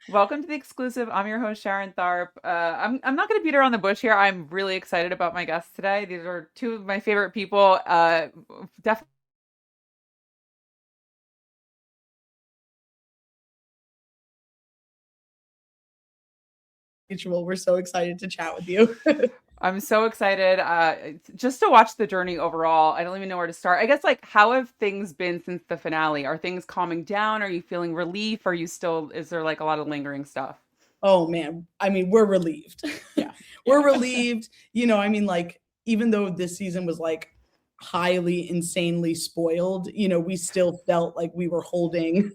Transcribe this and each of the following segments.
Welcome to the exclusive. I'm your host, Sharon Tharp. I'm not going to beat around the bush here. I'm really excited about my guests today. These are two of my favorite people. Definitely. Mutual. We're so excited to chat with you. I'm so excited just to watch the journey overall. I don't even know where to start. I guess, like, how have things been since the finale? Are things calming down? Are you feeling relief? Are you still, is there like a lot of lingering stuff? Oh man, I mean, we're relieved. Yeah. We're relieved. I mean, like, even though this season was like highly insanely spoiled, we still felt like we were holding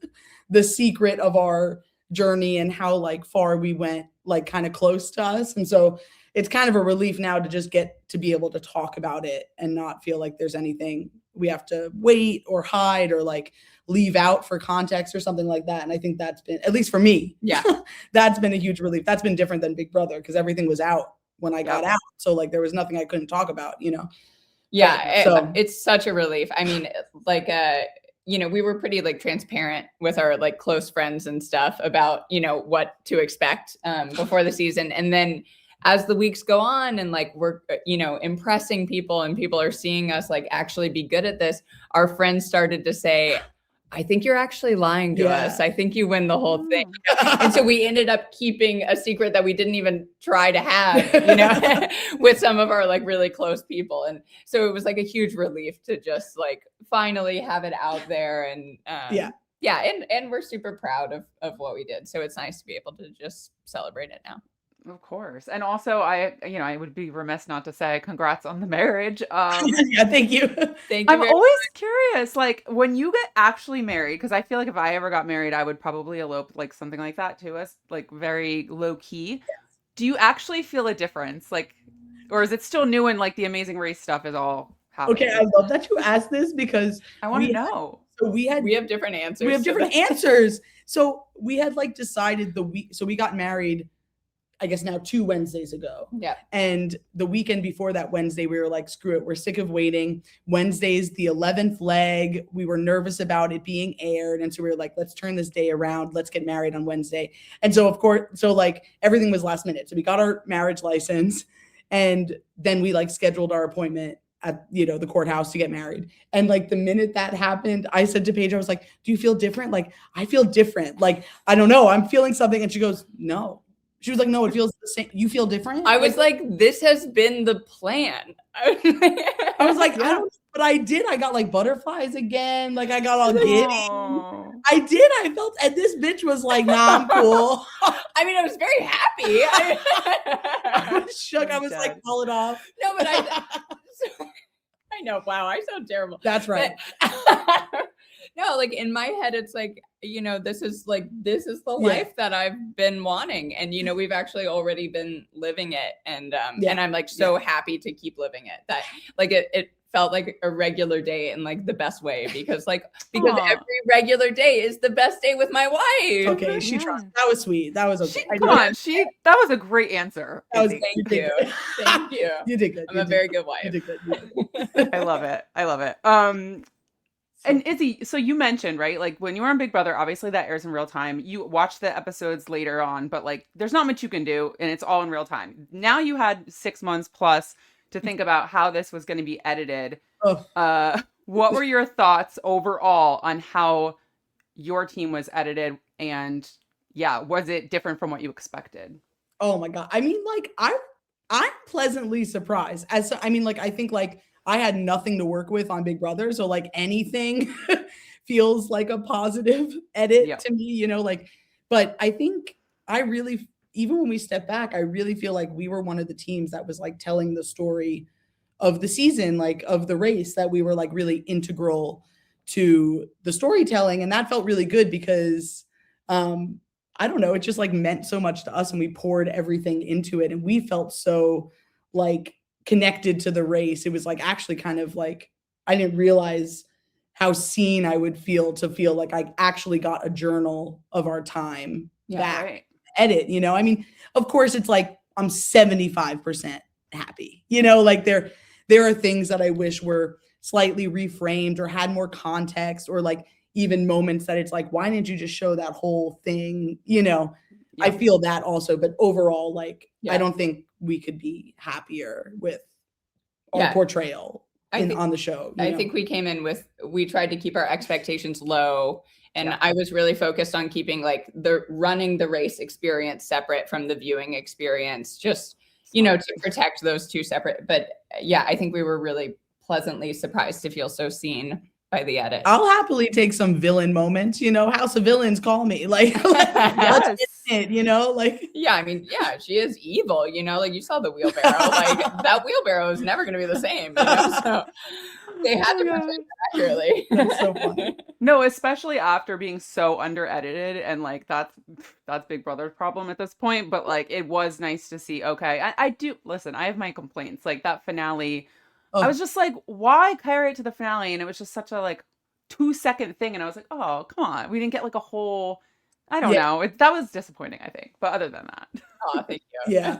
the secret of our journey and how like far we went, like kind of close to us. And so it's kind of a relief now to just get to be able to talk about it and not feel like there's anything we have to wait or hide or like leave out for context or something like that. And I think that's been, at least for me, Yeah. that's been a huge relief. That's been different than Big Brother because everything was out when I got Yep. out. So like there was nothing I couldn't talk about. Yeah, So it's such a relief. I mean, like, we were pretty like transparent with our like close friends and stuff about, what to expect before the season. And then as the weeks go on and like we're, impressing people and people are seeing us like actually be good at this, our friends started to say, I think you're actually lying to us. I think you win the whole thing. And so we ended up keeping a secret that we didn't even try to have, with some of our like really close people. And so it was like a huge relief to just like finally have it out there. And and we're super proud of what we did. So it's nice to be able to just celebrate it now. Of course. And also I would be remiss not to say congrats on the marriage. yeah, thank you. Thank you I'm very always curious, like when you get actually married, because I feel like if I ever got married, I would probably elope like something like that to us, like very low key. Do you actually feel a difference? Like, or is it still new and like the Amazing Race stuff is all Okay, I happening? love that you asked this because I want we to had, know. so we had we have different answers. we have different answers. So we had like decided so we got married, I guess now 2 Wednesdays ago. Yeah. And the weekend before that Wednesday, we were like, screw it. We're sick of waiting. Wednesday's the 11th leg. We were nervous about it being aired. And so we were like, let's turn this day around. Let's get married on Wednesday. And so, of course, so like everything was last minute. So we got our marriage license and then we like scheduled our appointment at the courthouse to get married. And like the minute that happened, I said to Paige, I was like, do you feel different? Like, I feel different. Like, I don't know. I'm feeling something. And she goes, no. She was like, no, it feels the same. You feel different? I was like, this has been the plan. I was like, I don't, but I did. I got like butterflies again. Like I got all giddy. Oh. I did. I felt, and this bitch was like, nah, I'm cool. I mean, I was very happy. I was shook. I was like, pull it off. No, but I know. Wow, I sound terrible. That's right. No, like in my head, it's like, this is the life that I've been wanting. And, we've actually already been living it. And, and I'm like, so happy to keep living it, that like, it felt like a regular day in like the best way because every regular day is the best day with my wife. Okay. She trusted. That was sweet. That was okay. Come on. That was a great answer. Thank you. Thank you. You did good. I'm a very good wife. You did good. I love it. I love it. And Izzy, so you mentioned, right? Like when you were on Big Brother, obviously that airs in real time. You watch the episodes later on, but like there's not much you can do and it's all in real time. Now you had 6 months plus to think about how this was going to be edited. What were your thoughts overall on how your team was edited? And was it different from what you expected? Oh my God. I mean, like I'm pleasantly surprised. I think like I had nothing to work with on Big Brother. So like anything feels like a positive edit to me, but I think even when we step back, I really feel like we were one of the teams that was like telling the story of the season, like of the race, that we were like really integral to the storytelling. And that felt really good because, I don't know, it just like meant so much to us and we poured everything into it. And we felt so like connected to the race. It was like actually kind of like, I didn't realize how seen I would feel to feel like I actually got a journal of our time back. Right. Edit, I mean, of course it's like, I'm 75% happy, like there are things that I wish were slightly reframed or had more context or like even moments that it's like, why didn't you just show that whole thing, Yeah. I feel that also, but overall, like, Yeah. I don't think we could be happier with our Yeah. portrayal I think- on the show. I think we came in with, we tried to keep our expectations low. And Yeah. I was really focused on keeping like the running the race experience separate from the viewing experience, just, you know, to protect those two separate. But yeah, I think we were really pleasantly surprised to feel so seen by the edit. I'll happily take some villain moments, you know, House of Villains, call me. Like, Yes. let's get it, you know, like. Yeah, I mean, yeah, she is evil, you know, like you saw the wheelbarrow, like that wheelbarrow is never going to be the same, you know, so they had to portray that accurately. That's so funny. No, especially after being so under edited, and like that's Big Brother's problem at this point. But like it was nice to see. Okay, I do listen. I have my complaints. Like that finale, I was just like, why carry it to the finale? And it was just such a like 2-second thing, and I was like, oh come on, we didn't get like a whole. I don't know. That was disappointing, I think. But other than that, Oh, thank you. Yeah.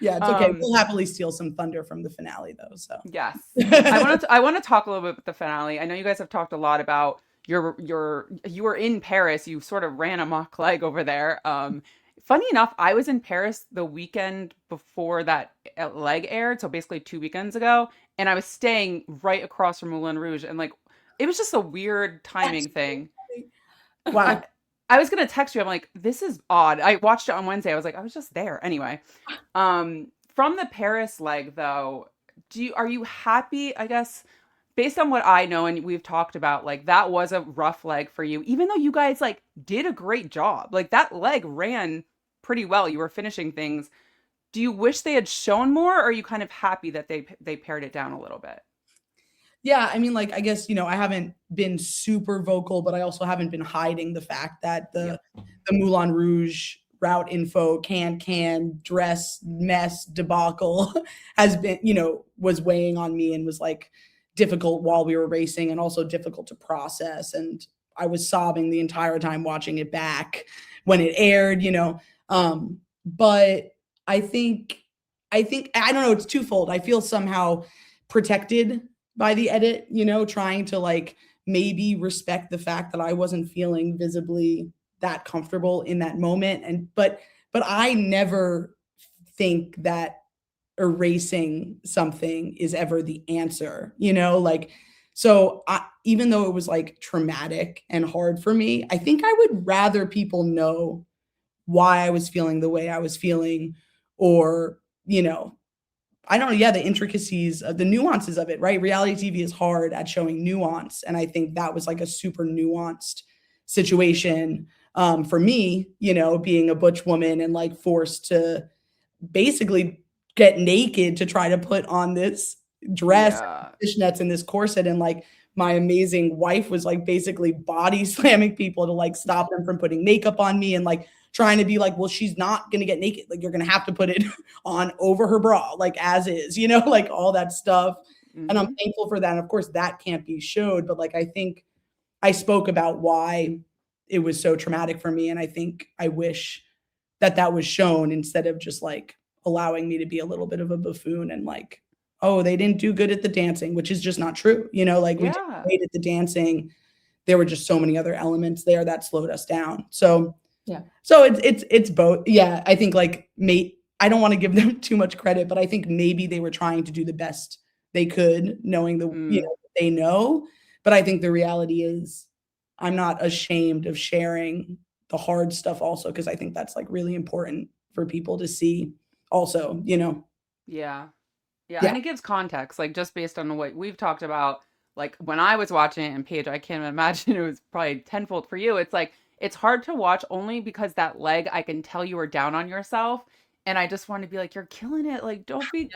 Yeah, it's okay. We'll happily steal some thunder from the finale, though. So yes, I want to talk a little bit about the finale. I know you guys have talked a lot about you were in Paris. You sort of ran amok leg over there. Funny enough, I was in Paris the weekend before that leg aired, so basically 2 weekends ago, and I was staying right across from Moulin Rouge, and like it was just a weird timing thing. wow. I was gonna text you. I'm like, this is odd. I watched it on Wednesday. I was like, I was just there anyway. From the Paris leg though, are you happy? I guess based on what I know and we've talked about, like that was a rough leg for you, even though you guys like did a great job. Like that leg ran pretty well. You were finishing things. Do you wish they had shown more, or are you kind of happy that they pared it down a little bit? Yeah, I mean, like, I guess, you know, I haven't been super vocal, but I also haven't been hiding the fact that the Moulin Rouge route info, can, dress, mess, debacle has been, you know, was weighing on me and was like difficult while we were racing and also difficult to process. And I was sobbing the entire time watching it back when it aired, you know. But I think, I don't know, it's twofold. I feel somehow protected by the edit, you know, trying to like maybe respect the fact that I wasn't feeling visibly that comfortable in that moment. And but I never think that erasing something is ever the answer, you know, like so even though it was like traumatic and hard for me, I think I would rather people know why I was feeling the way I was feeling, or, you know, I don't know. Yeah, the intricacies, the nuances of it, right? Reality TV is hard at showing nuance. And I think that was like a super nuanced situation for me, you know, being a butch woman and like forced to basically get naked to try to put on this dress, fishnets, and this corset. And like my amazing wife was like basically body slamming people to like stop them from putting makeup on me and like trying to be like, well, she's not going to get naked. Like, you're going to have to put it on over her bra, like as is, you know, like all that stuff. Mm-hmm. And I'm thankful for that. And of course that can't be showed, but like, I think I spoke about why it was so traumatic for me. And I think I wish that that was shown instead of just like allowing me to be a little bit of a buffoon and like, oh, they didn't do good at the dancing, which is just not true. You know, like we did great at the dancing. There were just so many other elements there that slowed us down. So yeah. So it's both. Yeah. I think like I don't want to give them too much credit, but I think maybe they were trying to do the best they could, knowing you know, they know. But I think the reality is I'm not ashamed of sharing the hard stuff also, because I think that's like really important for people to see also, you know. Yeah. And it gives context, like just based on what we've talked about. Like when I was watching it, and Paige, I can't imagine it was probably tenfold for you. It's like, it's hard to watch only because that leg, I can tell you were down on yourself. And I just want to be like, you're killing it. Like, don't be,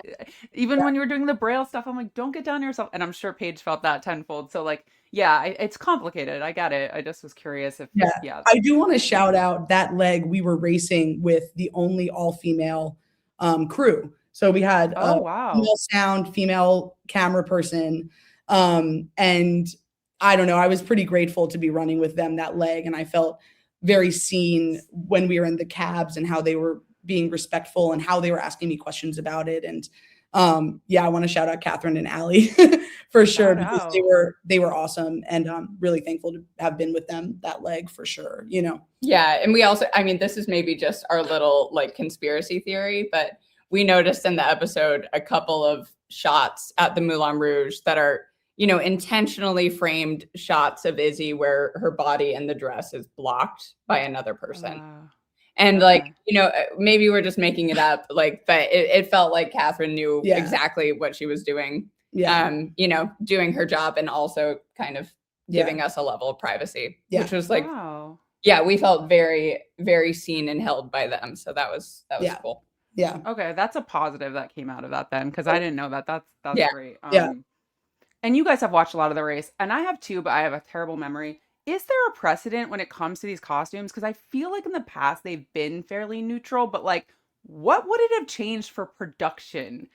even when you were doing the Braille stuff, I'm like, don't get down on yourself. And I'm sure Paige felt that tenfold. So like, yeah, it's complicated. I get it. I just was curious if, I do want to shout out that leg. We were racing with the only all-female crew. So we had female sound, female camera person. And I don't know, I was pretty grateful to be running with them that leg. And I felt very seen when we were in the cabs and how they were being respectful and how they were asking me questions about it. And Yeah, I want to shout out Catherine and Allie for sure, Shout because out. they were awesome, and really thankful to have been with them that leg for sure, you know. Yeah, and we also, I mean, this is maybe just our little like conspiracy theory, but we noticed in the episode a couple of shots at the Moulin Rouge that are, you know, intentionally framed shots of Izzy where her body and the dress is blocked by another person. And like, Okay. you know, maybe we're just making it up, like, but it felt like Catherine knew Yeah. exactly what she was doing. Yeah. You know, doing her job and also kind of giving us a level of privacy, Yeah. which was like, Wow. yeah, we felt very, very seen and held by them. So that was Yeah. cool. Yeah. Okay, that's a positive that came out of that then, because I didn't know that. That's Yeah. great. Yeah. And you guys have watched a lot of the race, and I have too, but I have a terrible memory. Is there a precedent when it comes to these costumes? Because I feel like in the past they've been fairly neutral, but like, what would it have changed for production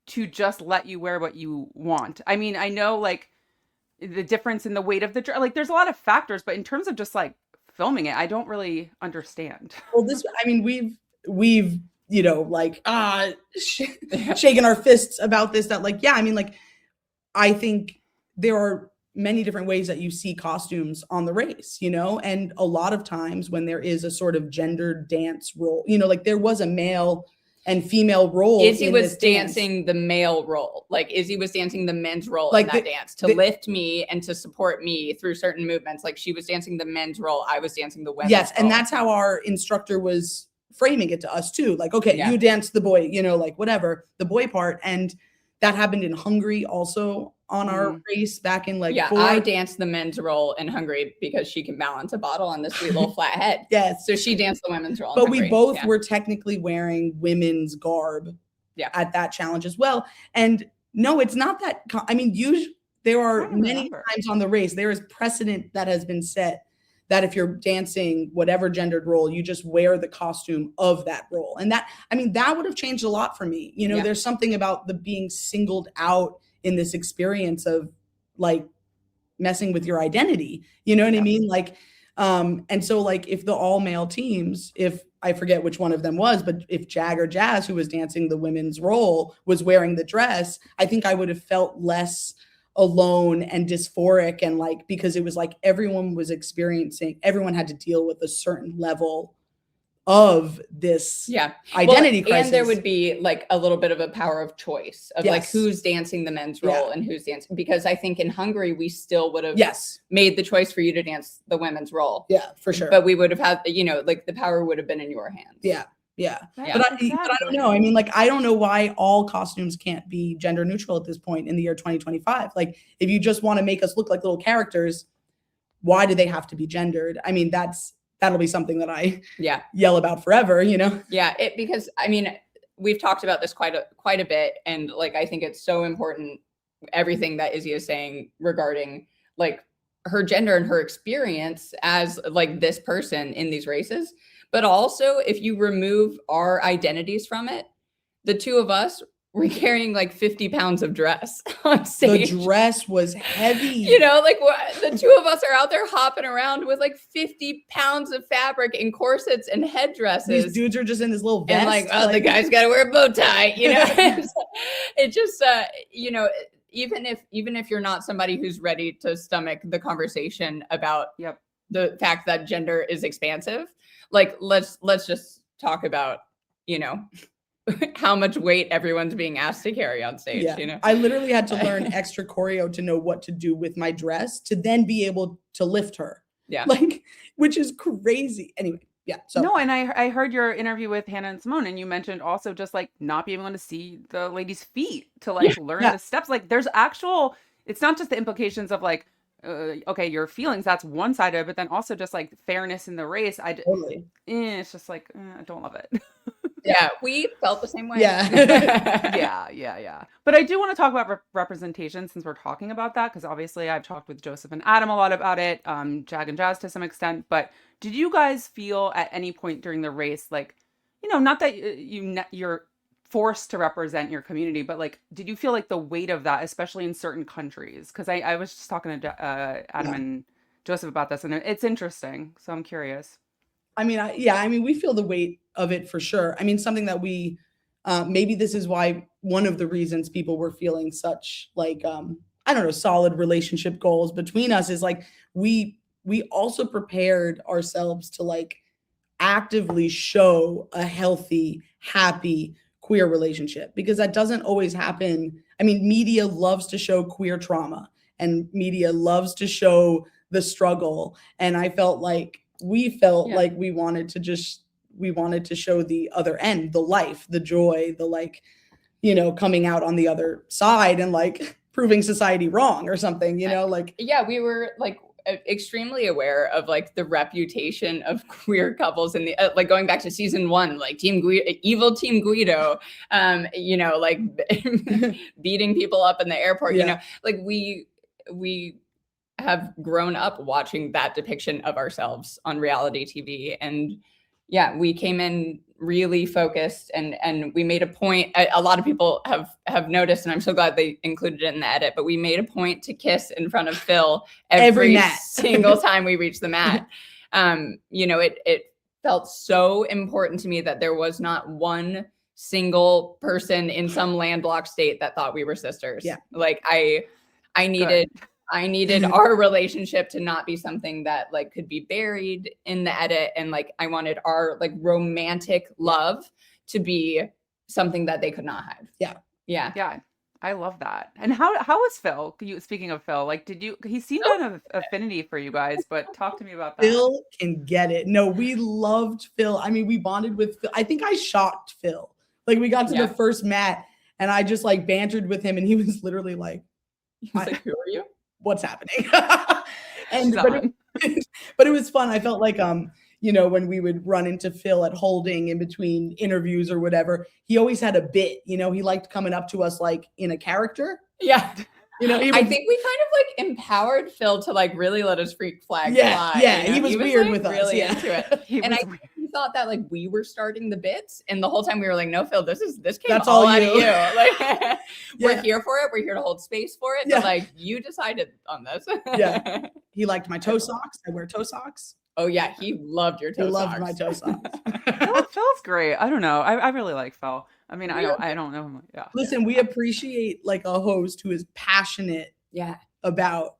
to just let you wear what you want? I mean, I know like the difference in the weight of the dress, like there's a lot of factors, but in terms of just like filming it, I don't really understand. Well, I mean, we've, you know, like, shaking our fists about this, that like, yeah, I mean, like, I think there are many different ways that you see costumes on the race, you know, and a lot of times when there is a sort of gendered dance role, you know, like there was a male and female role. Izzy in was this dance. dancing the male role. Like Izzy was dancing the men's role Like in that dance to lift me and to support me through certain movements. Like she was dancing the men's role. I was dancing the women's Yes. role. And that's how our instructor was framing it to us too. Like, okay, Yeah. you dance the boy, you know, like whatever, the boy part. And that happened in Hungary also on our race back in like, yeah, I danced the men's role in Hungary because she can balance a bottle on this sweet little flat head. Yes. So she danced the women's role. But we both were technically wearing women's garb at that challenge as well. And no, it's not that. I mean, usually there are many times on the race, there is precedent that has been set that if you're dancing whatever gendered role, you just wear the costume of that role. And that, I mean, that would have changed a lot for me. You know, there's something about the being singled out in this experience of like messing with your identity, you know what I mean? Like, and so like if the all male teams, if I forget which one of them was, but if Jag or Jazz, who was dancing the women's role, was wearing the dress, I think I would have felt less alone and dysphoric, and like, because it was like everyone had to deal with a certain level of this identity crisis. And there would be like a little bit of a power of choice of like who's dancing the men's role and who's dancing, because I think in Hungary we still would have made the choice for you to dance the women's role. Yeah, for sure. But we would have had, you know, like the power would have been in your hands. Yeah. But I don't know. I mean, like, I don't know why all costumes can't be gender neutral at this point in the year 2025. Like, if you just want to make us look like little characters, why do they have to be gendered? I mean, that'll be something that I yell about forever, you know? Yeah, because I mean, we've talked about this quite a bit, and like I think it's so important, everything that Izzy is saying regarding like her gender and her experience as like this person in these races. But also, if you remove our identities from it, the two of us were carrying like 50 pounds of dress on stage. The dress was heavy. You know, like the two of us are out there hopping around with like 50 pounds of fabric and corsets and headdresses. These dudes are just in this little vest. And like, oh, the guy's got to wear a bow tie, you know? It just, you know, even if you're not somebody who's ready to stomach the conversation about the fact that gender is expansive, like let's just talk about, you know, how much weight everyone's being asked to carry on stage. You know, I literally had to learn extra choreo to know what to do with my dress to then be able to lift her. Like, which is crazy. Anyway. Yeah. So no, and I heard your interview with Hannah and Simone, and you mentioned also just like not being able to see the ladies' feet to like learn the steps. Like there's actual, it's not just the implications of like, okay, your feelings, that's one side of it, but then also just like fairness in the race. It's just like, I don't love it. Yeah, we felt the same way. Yeah. But I do want to talk about representation since we're talking about that, because obviously I've talked with Joseph and Adam a lot about it, Jag and Jazz to some extent. But did you guys feel at any point during the race, like, you know, not that you're forced to represent your community, but like, did you feel like the weight of that, especially in certain countries? Because I was just talking to Adam and Joseph about this, and it's interesting. So I'm curious. I mean, we feel the weight of it for sure. I mean, something that we, maybe this is why one of the reasons people were feeling such like I don't know, solid relationship goals between us is like we also prepared ourselves to like actively show a healthy, happy queer relationship, because that doesn't always happen. I mean, media loves to show queer trauma and media loves to show the struggle. And I felt like we wanted to show the other end, the life, the joy, the like, you know, coming out on the other side and like proving society wrong or something, you know, like. Yeah, we were like extremely aware of like the reputation of queer couples in the like going back to season 1, like evil team Guido, you know, like beating people up in the airport, you know, like we have grown up watching that depiction of ourselves on reality TV. And yeah, we came in really focused and we made a point. A lot of people have noticed, and I'm so glad they included it in the edit, but we made a point to kiss in front of Phil every single time we reached the mat. You know, it felt so important to me that there was not one single person in some landlocked state that thought we were sisters. Yeah. Like I needed our relationship to not be something that like could be buried in the edit. And like, I wanted our like romantic love to be something that they could not hide. Yeah. Yeah. Yeah. I love that. And how was Phil? Speaking of Phil, like, he seemed to have an affinity for you guys, but talk to me about that. Phil can get it. No, we loved Phil. I mean, we bonded with Phil. I think I shocked Phil. Like we got to the first mat and I just like bantered with him and he was literally like, who are you? What's happening? But it was fun. I felt like you know, when we would run into Phil at holding in between interviews or whatever, he always had a bit, you know, he liked coming up to us like in a character. Yeah. You know, I think we kind of like empowered Phil to like really let his freak flag fly. Yeah, you know? he was weird like, with us. Really into it. He thought that like we were starting the bits, and the whole time we were like, no, Phil, this came That's all all out you. of you. Like we're here for it. We're here to hold space for it. But like you decided on this. Yeah. He liked my toe socks. I wear toe socks. Oh yeah, he loved your toe socks. He loved my toe socks. Phil's great. I don't know. I really like Phil. I mean, I don't know him. Yeah. Listen, we appreciate like a host who is passionate about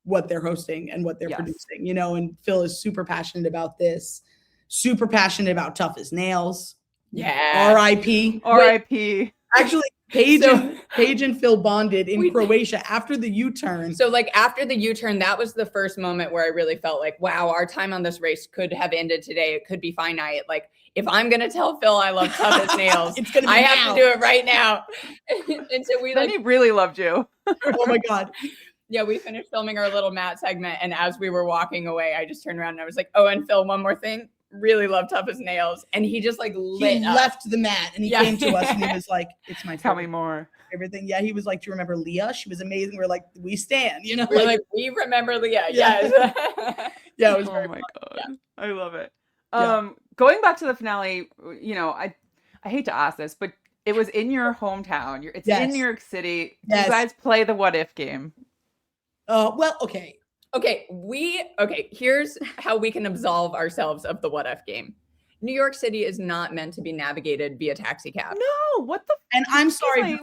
what they're hosting and what they're producing, you know, and Phil is super passionate about this, super passionate about Tough as Nails. Yeah. R.I.P. R.I.P. Actually, Paige and Phil bonded in Croatia after the U-turn. So like after the U-turn, that was the first moment where I really felt like, wow, our time on this race could have ended today. It could be finite. Like if I'm going to tell Phil I love Tough as Nails, I have to do it right now. And so we then he really loved you. Oh my God. Yeah, we finished filming our little Matt segment. And as we were walking away, I just turned around and I was like, oh, and Phil, one more thing. Really love Tough as Nails. And he just like left the mat and he came to us and he was like, it's my favorite. Tell me more. Everything. Yeah, he was like, do you remember Leah? She was amazing. We're like, we stand, you know? We're like, we remember Leah. Yes. Yeah, it was oh my God. Yeah. I love it. Going back to the finale, you know, I hate to ask this, but it was in your hometown. It's in New York City. You guys play the what if game. Well, okay. Okay, here's how we can absolve ourselves of the what if game. New York City is not meant to be navigated via taxi cab. No, what the And I'm sorry,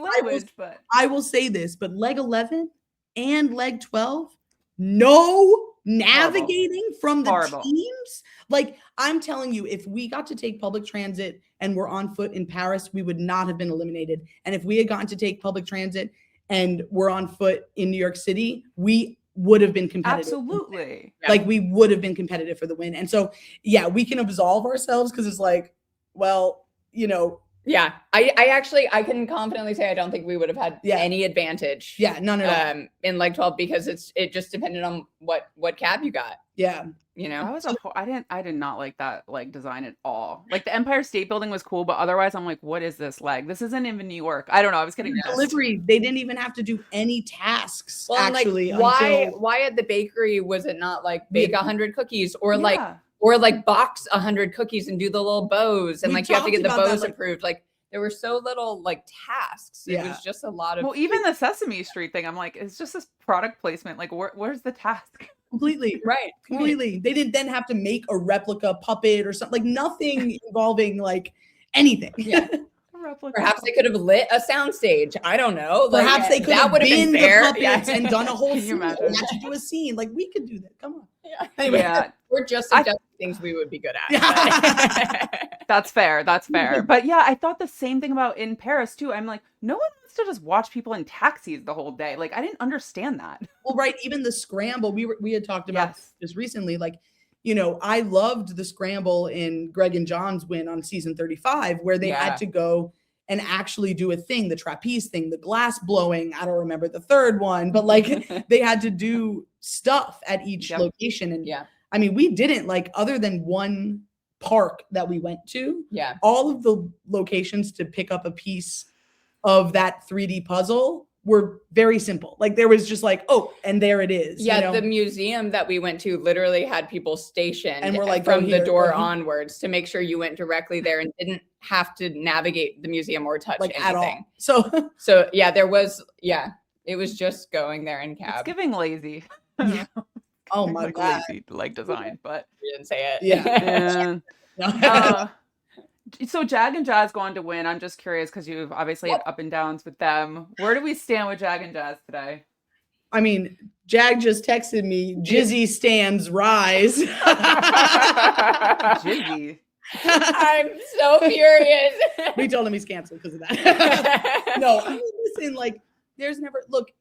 but I will say this, but leg 11 and leg 12, no navigating from the teams. Like I'm telling you, if we got to take public transit and we're on foot in Paris, we would not have been eliminated. And if we had gotten to take public transit and we're on foot in New York City, we would have been competitive. Absolutely. Like we would have been competitive for the win. And so, yeah, we can absolve ourselves because it's like, well, you know. Yeah, I can confidently say I don't think we would have had any advantage. Yeah, none at all. In leg 12 because it just depended on what cab you got. Yeah. You know, that was I did not like that leg design at all. Like the Empire State Building was cool, but otherwise I'm like, what is this leg? This isn't even New York. I don't know. I was getting delivery. They didn't even have to do any tasks. Well, actually, like, why at the bakery was it not like bake 100 cookies or like box 100 cookies and do the little bows and like you have to get the bows approved? Like there were so little like tasks. It was just a lot of. Well, even the Sesame Street thing, I'm like, it's just this product placement. Like, where's the task? Completely. Right. Completely. They didn't then have to make a replica puppet or something, like nothing involving like anything. Yeah. Replica. Perhaps they could have lit a soundstage. I don't know. Like, Perhaps they could that have would have been the fair. puppets and done a whole Can you scene. imagine? We actually do a scene. Like, we could do that. Come on. Yeah. Anyway. Yeah, We're just suggesting things we would be good at. that's fair. That's fair. But yeah, I thought the same thing about In Paris too. I'm like, no one wants to just watch people in taxis the whole day. Like, I didn't understand that. Well, right. Even the scramble, we had talked about Yes. this recently. Like, you know, I loved the scramble in Greg and John's win on season 35, where they Yeah. had to go and actually do a thing, the trapeze thing, the glass blowing. I don't remember the third one, but like they had to do stuff at each Yep. location. And Yeah. I mean, we didn't, like, other than one park that we went to, Yeah. all of the locations to pick up a piece of that 3D puzzle were very simple. Like, there was just like, oh, and there it is. Yeah, you know? the museum that we went to literally had people stationed And we're like, from go the here, door go here. onwards to make sure you went directly there and didn't have to navigate the museum or touch like anything. at all. So So yeah, it was just going going It's cab. giving lazy. Yeah. Oh my Like God. lazy like design, but You didn't say it. Yeah. yeah. So Jag and Jazz going to win. I'm just curious because you've obviously had up and downs with them. Where do we stand with Jag and Jazz today? I mean, Jag just texted me, Jizzy stands rise. Jiggy. I'm so furious. We told him he's canceled because of that. No, I mean, listen, like, there's never, look,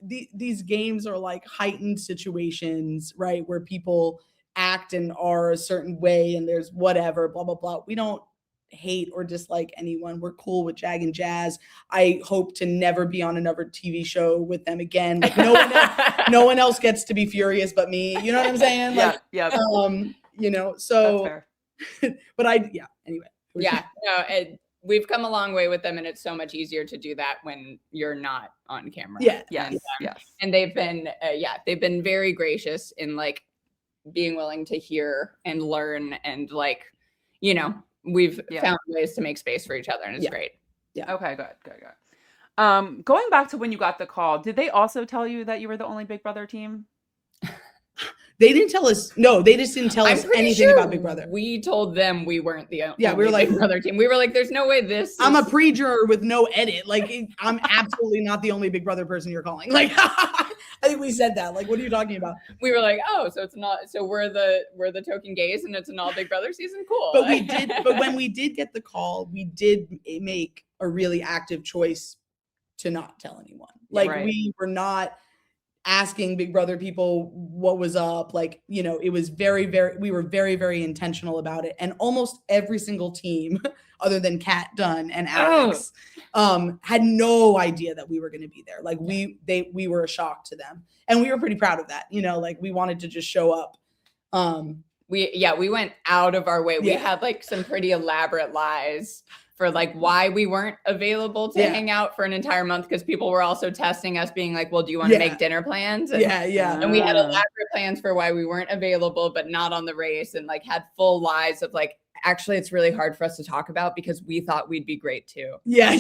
these games are like heightened situations, right? Where people act and are a certain way and there's whatever, blah, blah, blah. We don't hate or dislike anyone. We're cool with Jag and Jazz. I hope to never be on another TV show with them again. Like, no one else gets to be furious but me. You know what I'm saying? Like, Yeah. you know, That's so, fair. but anyway. Yeah, no, we've come a long way with them, and it's so much easier to do that when you're not on camera. Yeah. Yes. And, Yes. and they've been very gracious in like being willing to hear and learn, and like, you know, we've found ways to make space for each other, and it's great. Yeah. Okay, good. Going back to when you got the call, did they also tell you that you were the only Big Brother team? They didn't tell us. No, they just didn't tell I'm us pretty anything sure about Big Brother. We told them we weren't the only Yeah, we were like- Big Brother team. We were like, there's no way this I'm a is- pre-juror with no edit. Like, I'm absolutely not the only Big Brother person you're calling. Like, I think we said that. Like, what are you talking about? we were like, oh, so it's not, so we're the token gays and it's an all Big Brother season. Cool. But when we did get the call, we did make a really active choice to not tell anyone. Like, Right. we were not asking Big Brother people what was up. Like, you know, it was we were very, very intentional about it. And almost every single team, other than Kat, Dunn, and Alex, had no idea that we were going to be there. Like, we were a shock to them. And we were pretty proud of that. You know, like, we wanted to just show up. We went out of our way. We Yeah. had like some pretty elaborate lies for like why we weren't available to hang out for an entire month, because people were also testing us, being like, well, do you want to make dinner plans? And, Yeah. and we had elaborate plans for why we weren't available, but not on the race, and like had full lies of like, actually, it's really hard for us to talk about because we thought we'd be great too. Yeah.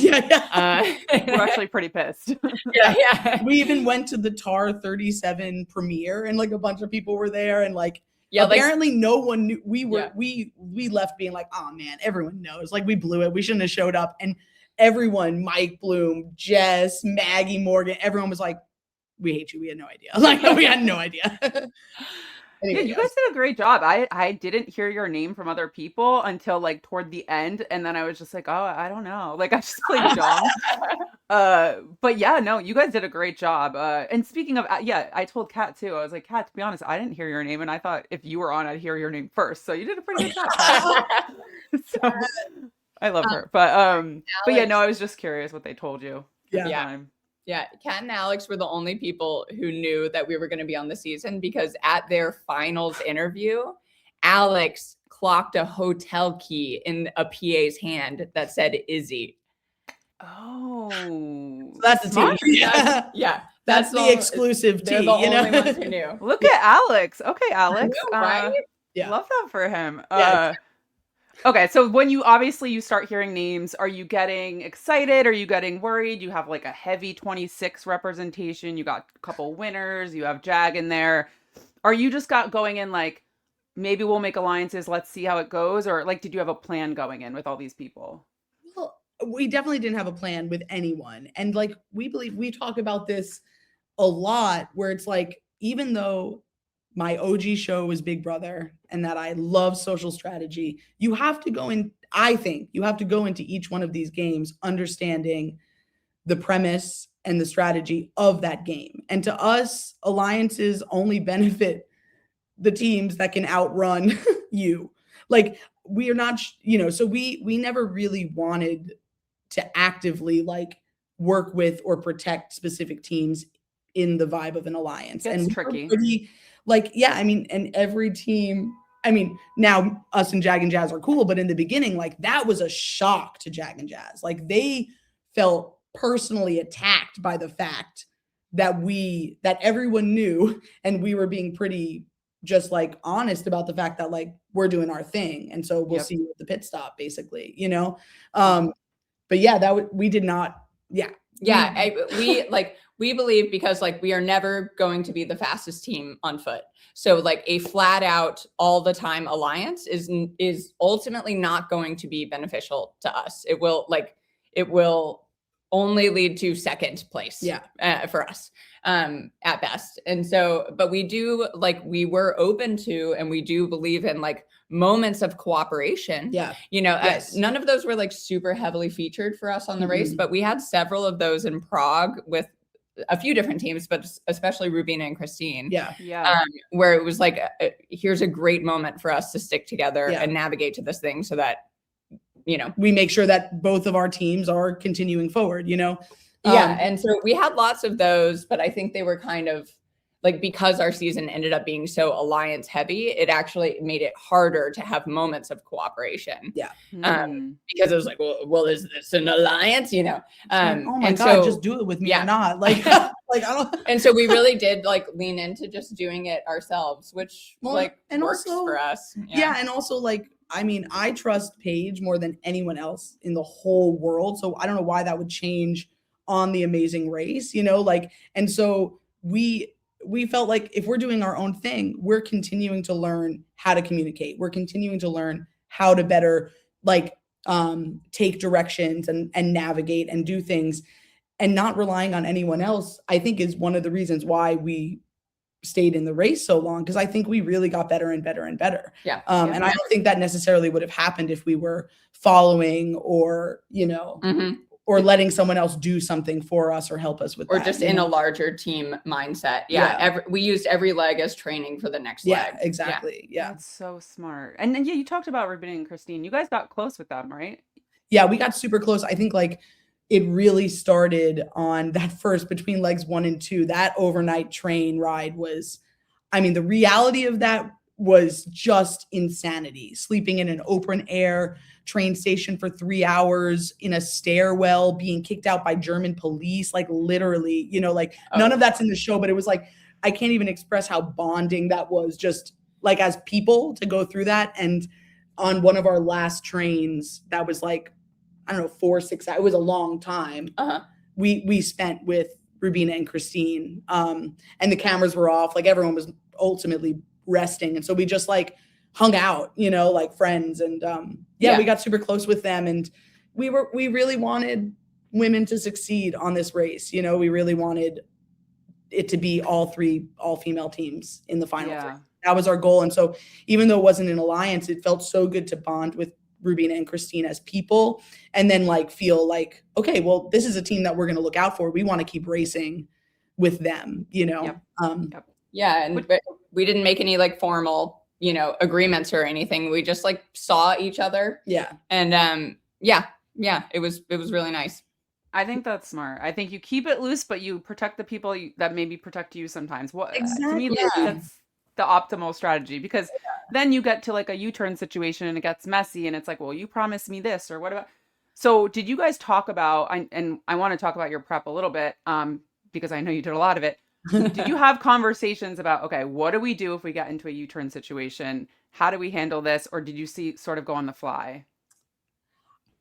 We're actually pretty pissed. Yeah. We even went to the TAR 37 premiere, and like a bunch of people were there, and like, Yeah, like, apparently no one knew. We were Yeah. we left being like, oh man, everyone knows. Like, we blew it. We shouldn't have showed up. And everyone, Mike Bloom, Jess, Maggie Morgan, everyone was like, we hate you. We had no idea. Like, we had no idea. Anyway, Yeah, you guys did a great job. I didn't hear your name from other people until like toward the end, and then I was just like, oh, I don't know. Like, I just played dumb. But yeah, no, you guys did a great job. And speaking of, I told Kat too. I was like, Kat, to be honest, I didn't hear your name, and I thought if you were on, I'd hear your name first. So you did a pretty good job, Kat. So I love her. But yeah, no, I was just curious what they told you. Yeah. at the Yeah. time. Yeah, Kat and Alex were the only people who knew that we were going to be on the season, because at their finals interview, Alex clocked a hotel key in a PA's hand that said Izzy. Oh, So that's the team. smart. Yeah. That's That's the exclusive They're tea, the you only know? ones who knew. Look at Alex. Okay, Alex. know, right? Yeah. Love that for him. Yeah. Okay, so when you start hearing names, are you getting excited? Are you getting worried? You have like a heavy 26 representation. You got a couple winners. You have Jag in there. Are you just going in like, maybe we'll make alliances, let's see how it goes? Or like, did you have a plan going in with all these people? Well, we definitely didn't have a plan with anyone. And like, we talk about this a lot, where it's like, even though my OG show was Big Brother and that I love social strategy, you have to go in, I think you have to go into each one of these games understanding the premise and the strategy of that game. And to us, alliances only benefit the teams that can outrun you. Like, we are not, so we never really wanted to actively like work with or protect specific teams in the vibe of an alliance. It's And we were tricky. pretty, like, yeah, I mean, and every team, I mean, now us and Jag and Jazz are cool, but in the beginning, like, that was a shock to Jag and Jazz. Like, they felt personally attacked by the fact that everyone knew, and we were being pretty just like honest about the fact that like we're doing our thing, and so we'll see you at the pit stop, basically, but yeah, we did not. Yeah. Yeah. We believe, because like we are never going to be the fastest team on foot. So like a flat out all the time alliance is ultimately not going to be beneficial to us. It will only lead to second place for us at best. And so, but we were open to, and we do believe in like moments of cooperation. Yeah. None of those were like super heavily featured for us on the race, but we had several of those in Prague with a few different teams, but especially Rubina and Christine. Yeah. Where it was like, here's a great moment for us to stick together and navigate to this thing so that, we make sure that both of our teams are continuing forward, and so we had lots of those, but I think they were kind of like, because our season ended up being so alliance heavy, it actually made it harder to have moments of cooperation. Yeah. Because it was like, well, is this an alliance? Oh my God, so, just do it with me or not. Like, like I don't. And so we really did like lean into just doing it ourselves, which and works also, for us. Yeah. And also, like, I mean, I trust Paige more than anyone else in the whole world. So I don't know why that would change on The Amazing Race, and so we felt like if we're doing our own thing, we're continuing to learn how to communicate. We're continuing to learn how to better take directions and navigate and do things, and not relying on anyone else, I think, is one of the reasons why we stayed in the race so long, because I think we really got better and better and better. Yeah. And I don't think that necessarily would have happened if we were following or, or letting someone else do something for us or help us with or that, just in a larger team mindset. We used every leg as training for the next leg. Exactly. Yeah. That's so smart. And then you talked about Rubina and Christine. You guys got close with them, right? Yeah, we got super close. I think like it really started on that first, between legs 1 and 2, that overnight train ride was, I mean, the reality of that was just insanity. Sleeping in an open air train station for 3 hours in a stairwell, being kicked out by German police, like literally, none of that's in the show, but it was like, I can't even express how bonding that was, just like as people, to go through that. And on one of our last trains, that was like, I don't know, 4 or 6 hours. It was a long time. We spent with Rubina and Christine, and the cameras were off. Like, everyone was ultimately resting, and so we just like hung out, like friends. And we got super close with them, and we really wanted women to succeed on this race. We really wanted it to be all female teams in the final three. That was our goal. And so even though it wasn't an alliance, it felt so good to bond with Rubina and Christine as people, and then like feel like, okay, well, this is a team that we're going to look out for. We want to keep racing with them, Yeah. And we didn't make any like formal, agreements or anything. We just like saw each other. Yeah. And it was really nice. I think that's smart. I think you keep it loose, but you protect the people that maybe protect you sometimes. To me, that's the optimal strategy, because then you get to like a U-turn situation and it gets messy, and it's like, well, you promised me this, or what about? So did you guys talk about, and I want to talk about your prep a little bit, because I know you did a lot of it. Did you have conversations about, okay, what do we do if we get into a U-turn situation? How do we handle this? Or did you sort of go on the fly?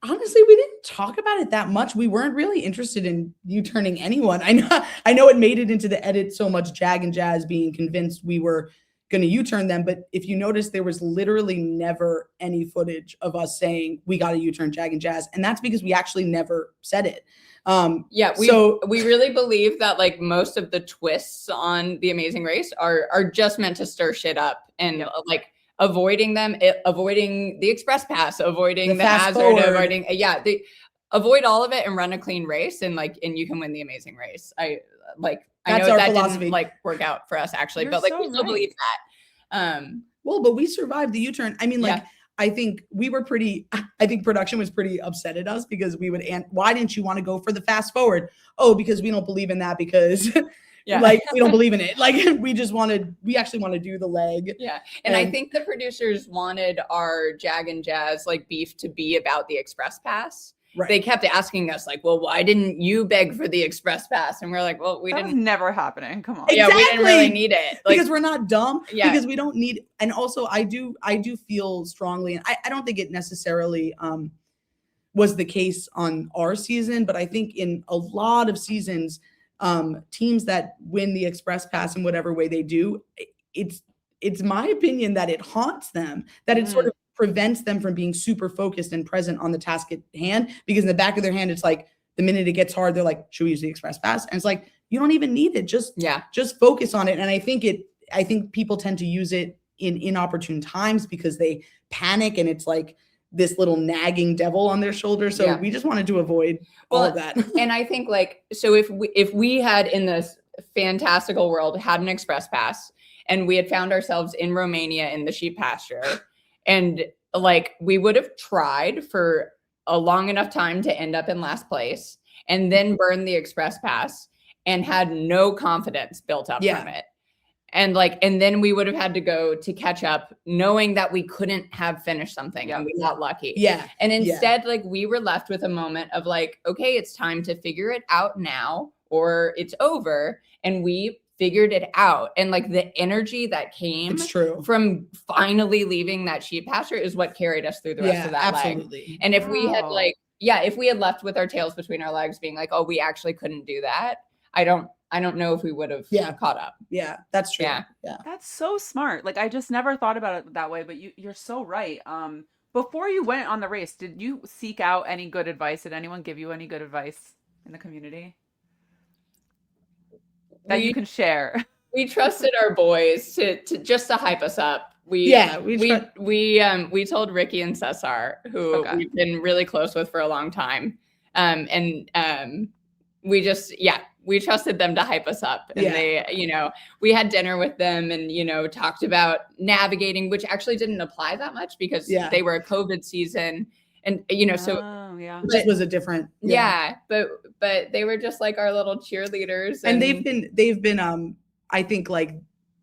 Honestly, we didn't talk about it that much. We weren't really interested in U-turning anyone. I know it made it into the edit so much, Jag and Jazz being convinced we were going to U-turn them. But if you notice, there was literally never any footage of us saying we got to U-turn Jag and Jazz. And that's because we actually never said it. We really believe that like most of the twists on The Amazing Race are just meant to stir shit up and like avoiding the express pass, avoiding the hazard, avoid all of it and run a clean race and you can win The Amazing Race. I know that philosophy didn't like work out for us actually, but like we still believe that. Well, but we survived the U-turn. I mean, I think production was pretty upset at us because we would, why didn't you want to go for the fast forward? Oh, because we don't believe in that because we don't believe in it. Like we actually want to do the leg. Yeah. And I think the producers wanted our Jag and Jazz like beef to be about the express pass. Right. They kept asking us like, well, why didn't you beg for the express pass? And we're like, well, that was never happening. Come on. Exactly. Yeah, we didn't really need it. Because we're not dumb. Yeah. Because we don't need, and also I do feel strongly, and I don't think it necessarily was the case on our season, but I think in a lot of seasons, teams that win the express pass in whatever way they do, it's my opinion that it haunts them, that it sort of prevents them from being super focused and present on the task at hand, because in the back of their hand, it's like the minute it gets hard, they're like, should we use the express pass? And it's like, you don't even need it. Just focus on it. And I think people tend to use it in inopportune times because they panic and it's like this little nagging devil on their shoulder. So we just wanted to avoid all of that. And I think so if we had in this fantastical world had an express pass and we had found ourselves in Romania in the sheep pasture, and we would have tried for a long enough time to end up in last place and then burn the express pass and had no confidence built up from it. And then we would have had to go to catch up knowing that we couldn't have finished something and we got lucky. Yeah. And instead, we were left with a moment of okay, it's time to figure it out now or it's over. And we figured it out. And the energy that came from finally leaving that sheep pasture is what carried us through the rest of that leg. And if we had if we had left with our tails between our legs being oh, we actually couldn't do that, I don't know if we would have caught up. Yeah, that's true. Yeah. That's so smart. I just never thought about it that way, but you're so right. Before you went on the race, did you seek out any good advice? Did anyone give you any good advice in the community that you can share? We trusted our boys to just to hype us up. We told Ricky and Cesar, who we've been really close with for a long time. We trusted them to hype us up. And they, we had dinner with them and, talked about navigating, which actually didn't apply that much because they were a COVID season. And, it just was a different. But they were just our little cheerleaders. And they've been, I think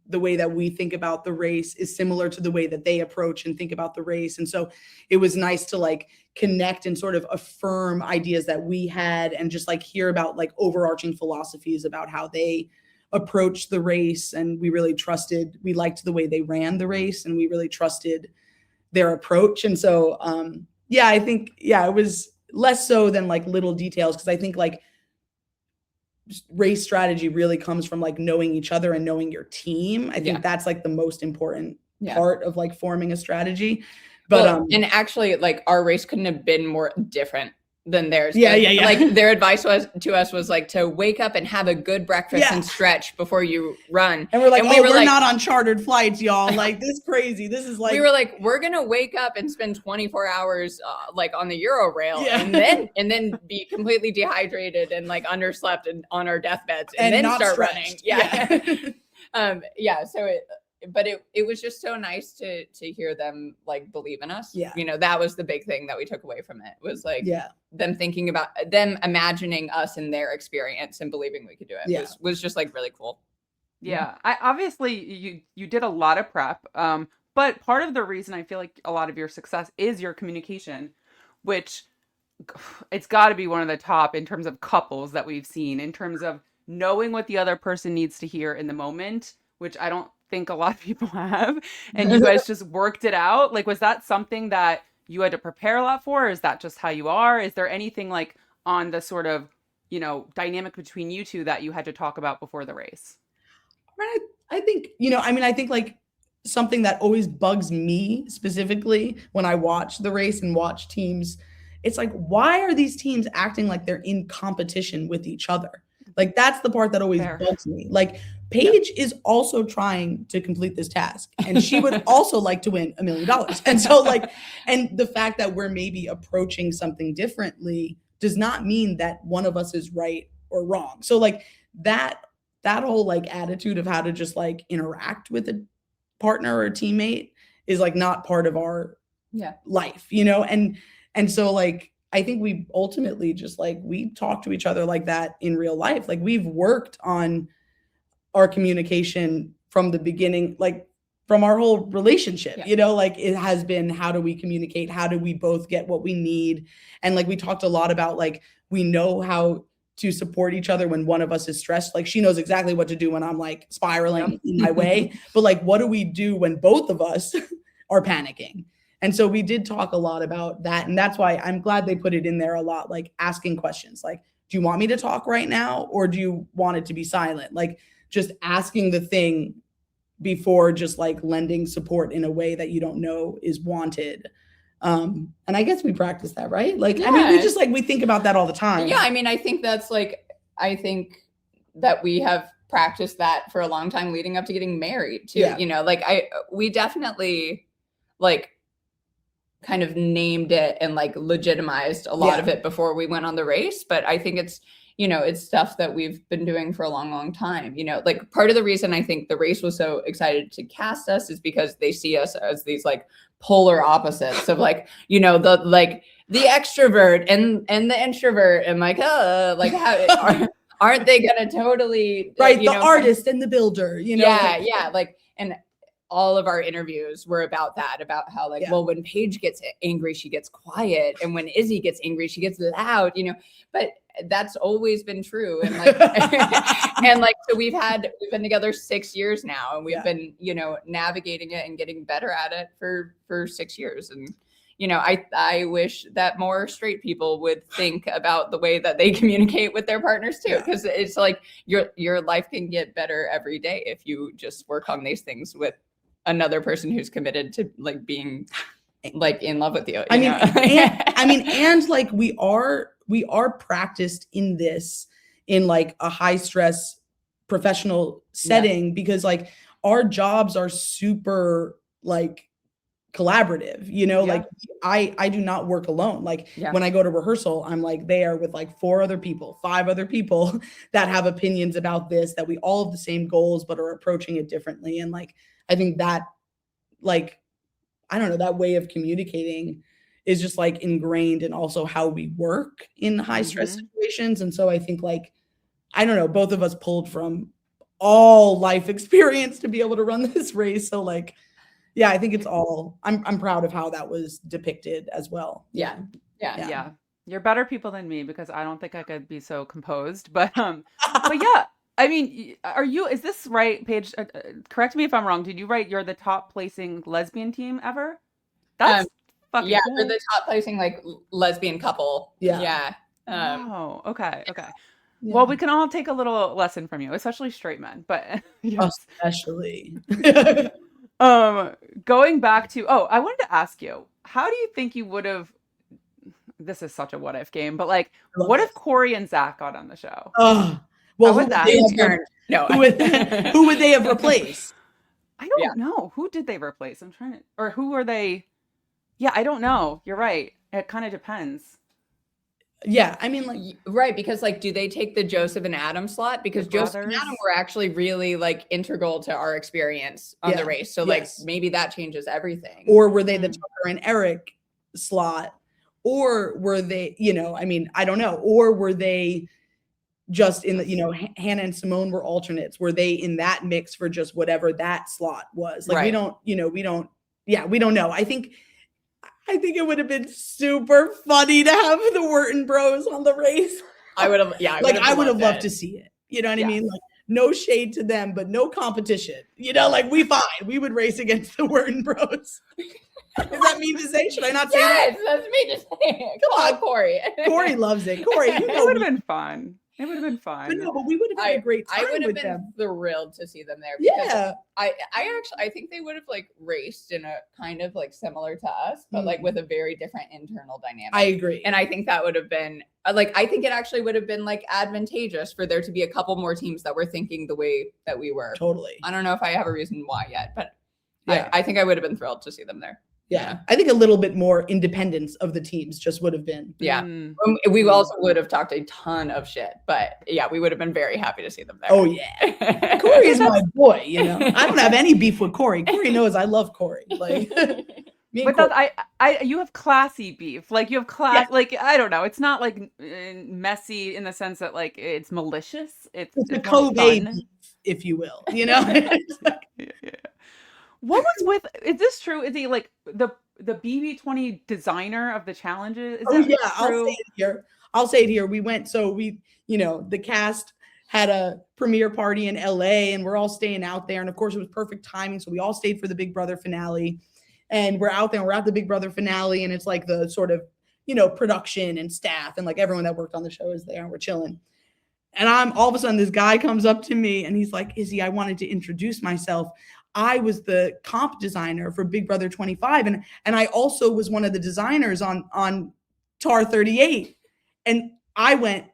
the way that we think about the race is similar to the way that they approach and think about the race. And so it was nice to connect and sort of affirm ideas that we had and just hear about overarching philosophies about how they approached the race. And we liked the way they ran the race and we really trusted their approach. And so, I think, it was less so than little details. Cause I think race strategy really comes from knowing each other and knowing your team. I think that's the most important part of forming a strategy. But and actually our race couldn't have been more different than theirs. Their advice was to wake up and have a good breakfast and stretch before you run. And we're we're not on chartered flights, y'all. This crazy. This is we were we're gonna wake up and spend 24 hours on the Euro-rail and then be completely dehydrated and underslept and on our deathbeds and then start stretched. running. But it was just so nice to hear them believe in us. That was the big thing that we took away from it was them thinking about them imagining us in their experience and believing we could do it was just really cool. I obviously you did a lot of prep, but part of the reason I feel a lot of your success is your communication, which it's got to be one of the top in terms of couples that we've seen, in terms of knowing what the other person needs to hear in the moment, which I don't think a lot of people have, and you guys just worked it out. Was that something that you had to prepare a lot for, or is that just how you are? Is there anything on the sort of dynamic between you two that you had to talk about before the race? I think I think something that always bugs me specifically when I watch the race and watch teams. It's like, why are these teams acting like they're in competition with each other? Like, that's the part that always bugs me. Like, Paige is also trying to complete this task, and she would also like to win $1 million. And so, like, and the fact that we're maybe approaching something differently does not mean that one of us is right or wrong. So, like, that whole like attitude of how to just like interact with a partner or a teammate is like not part of our life, you know? And so like, I think we ultimately just like, we talk to each other like that in real life. Like, we've worked on our communication from the beginning, like from our whole relationship, you know, like it has been, how do we communicate? How do we both get what we need? And like, we talked a lot about like, we know how to support each other when one of us is stressed. Like, she knows exactly what to do when I'm like spiraling in my way, but like, what do we do when both of us are panicking? And so we did talk a lot about that. And that's why I'm glad they put it in there a lot, like asking questions like, do you want me to talk right now? Or do you want it to be silent? Like, just asking the thing before just like lending support in a way that you don't know is wanted. And I guess we practice that, right? Like, I mean, we just like, we think about that all the time. Yeah. I mean, I think that's like, I think that we have practiced that for a long time leading up to getting married too. You know, like we definitely like kind of named it and like legitimized a lot of it before we went on the race. But I think it's, you know, it's stuff that we've been doing for a long, long time. You know, like part of the reason I think the race was so excited to cast us is because they see us as these like polar opposites of like, you know, the extrovert and the introvert, and like, like how aren't they gonna totally right? You the know, artist and the builder, you know? Like, and all of our interviews were about that, about how like, well, when Paige gets angry, she gets quiet, and when Izzy gets angry, she gets loud, you know. But that's always been true, and like and like, so we've been together 6 years now, and we've been, you know, navigating it and getting better at it for 6 years. And you know, I wish that more straight people would think about the way that they communicate with their partners too, because it's like your life can get better every day if you just work on these things with another person who's committed to like being like in love with you. I mean, and like we are practiced in this in like a high stress professional setting, because like our jobs are super like collaborative, you know, like I do not work alone. Like when I go to rehearsal, I'm like there with like 5 other people that have opinions about this, that we all have the same goals, but are approaching it differently. And like, I think that like, I don't know, that way of communicating is just like ingrained in also how we work in high stress situations. And so I think like, I don't know, both of us pulled from all life experience to be able to run this race. So like, yeah, I think it's all, I'm proud of how that was depicted as well. Yeah. You're better people than me, because I don't think I could be so composed, but yeah, I mean, is this right, Paige? Correct me if I'm wrong. Did you write you're the top placing lesbian team ever? That's fucking cool. We're the top placing like lesbian couple. Oh, okay. Well, we can all take a little lesson from you, especially straight men, but especially. Going back to, I wanted to ask you, how do you think you would have, this is such a what if game, but like, what if Corey and Zach got on the show? Well, who would they have replaced? I don't know. Who did they replace? Or who were they? Yeah, I don't know. You're right. It kind of depends. Yeah, I mean, like, right, because like, do they take the Joseph and Adam slot? Because Joseph and Adam were actually really like integral to our experience on the race. So like, maybe that changes everything. Or were they the Tucker and Eric slot? Or were they, you know, I mean, I don't know. Or were they just in the, you know, Hannah and Simone were alternates. Were they in that mix for just whatever that slot was? Like, we don't know. I think it would have been super funny to have the Wharton bros on the race. I would have loved to see it. You know what I mean? Like, no shade to them, but no competition. You know, like, we would race against the Wharton bros. Is that mean to say? Should I not say that? Yes, that's me to say. Come on, Corey. Corey loves it. Corey, you know, it would have been fun. It would have been But fun. no, but we would have had a great I time would have with been them. thrilled to see them there because Yeah. I think they would have like raced in a kind of like similar to us, but like with a very different internal dynamic. I agree. And I think that would have been like, I think it actually would have been like advantageous for there to be a couple more teams that were thinking the way that we were. Totally. I don't know if I have a reason why yet, but Yeah. I think I would have been thrilled to see them there. Yeah. I think a little bit more independence of the teams just would have been. Yeah. Mm. We also would have talked a ton of shit, but yeah, we would have been very happy to see them there. Oh yeah. Corey is my boy, you know. I don't have any beef with Corey. Corey knows I love Corey. Like me and But Corey. you have classy beef. Like you have class. Like I don't know. It's not like messy in the sense that like it's malicious. It's It's a more Kobe fun. beef, if you will. You know? Yeah. What was with? Is this true? Is he like the BB20 designer of the challenges? Is Oh that yeah, true? I'll say it here. We went, so we, you know, the cast had a premiere party in LA and we're all staying out there. And of course it was perfect timing. So we all stayed for the Big Brother finale. And we're out there, and we're at the Big Brother finale, and it's like the sort of, you know, production and staff and like everyone that worked on the show is there, and we're chilling. And all of a sudden this guy comes up to me and he's like, Izzy, I wanted to introduce myself. I was the comp designer for Big Brother 25. And I also was one of the designers on TAR 38. And I went,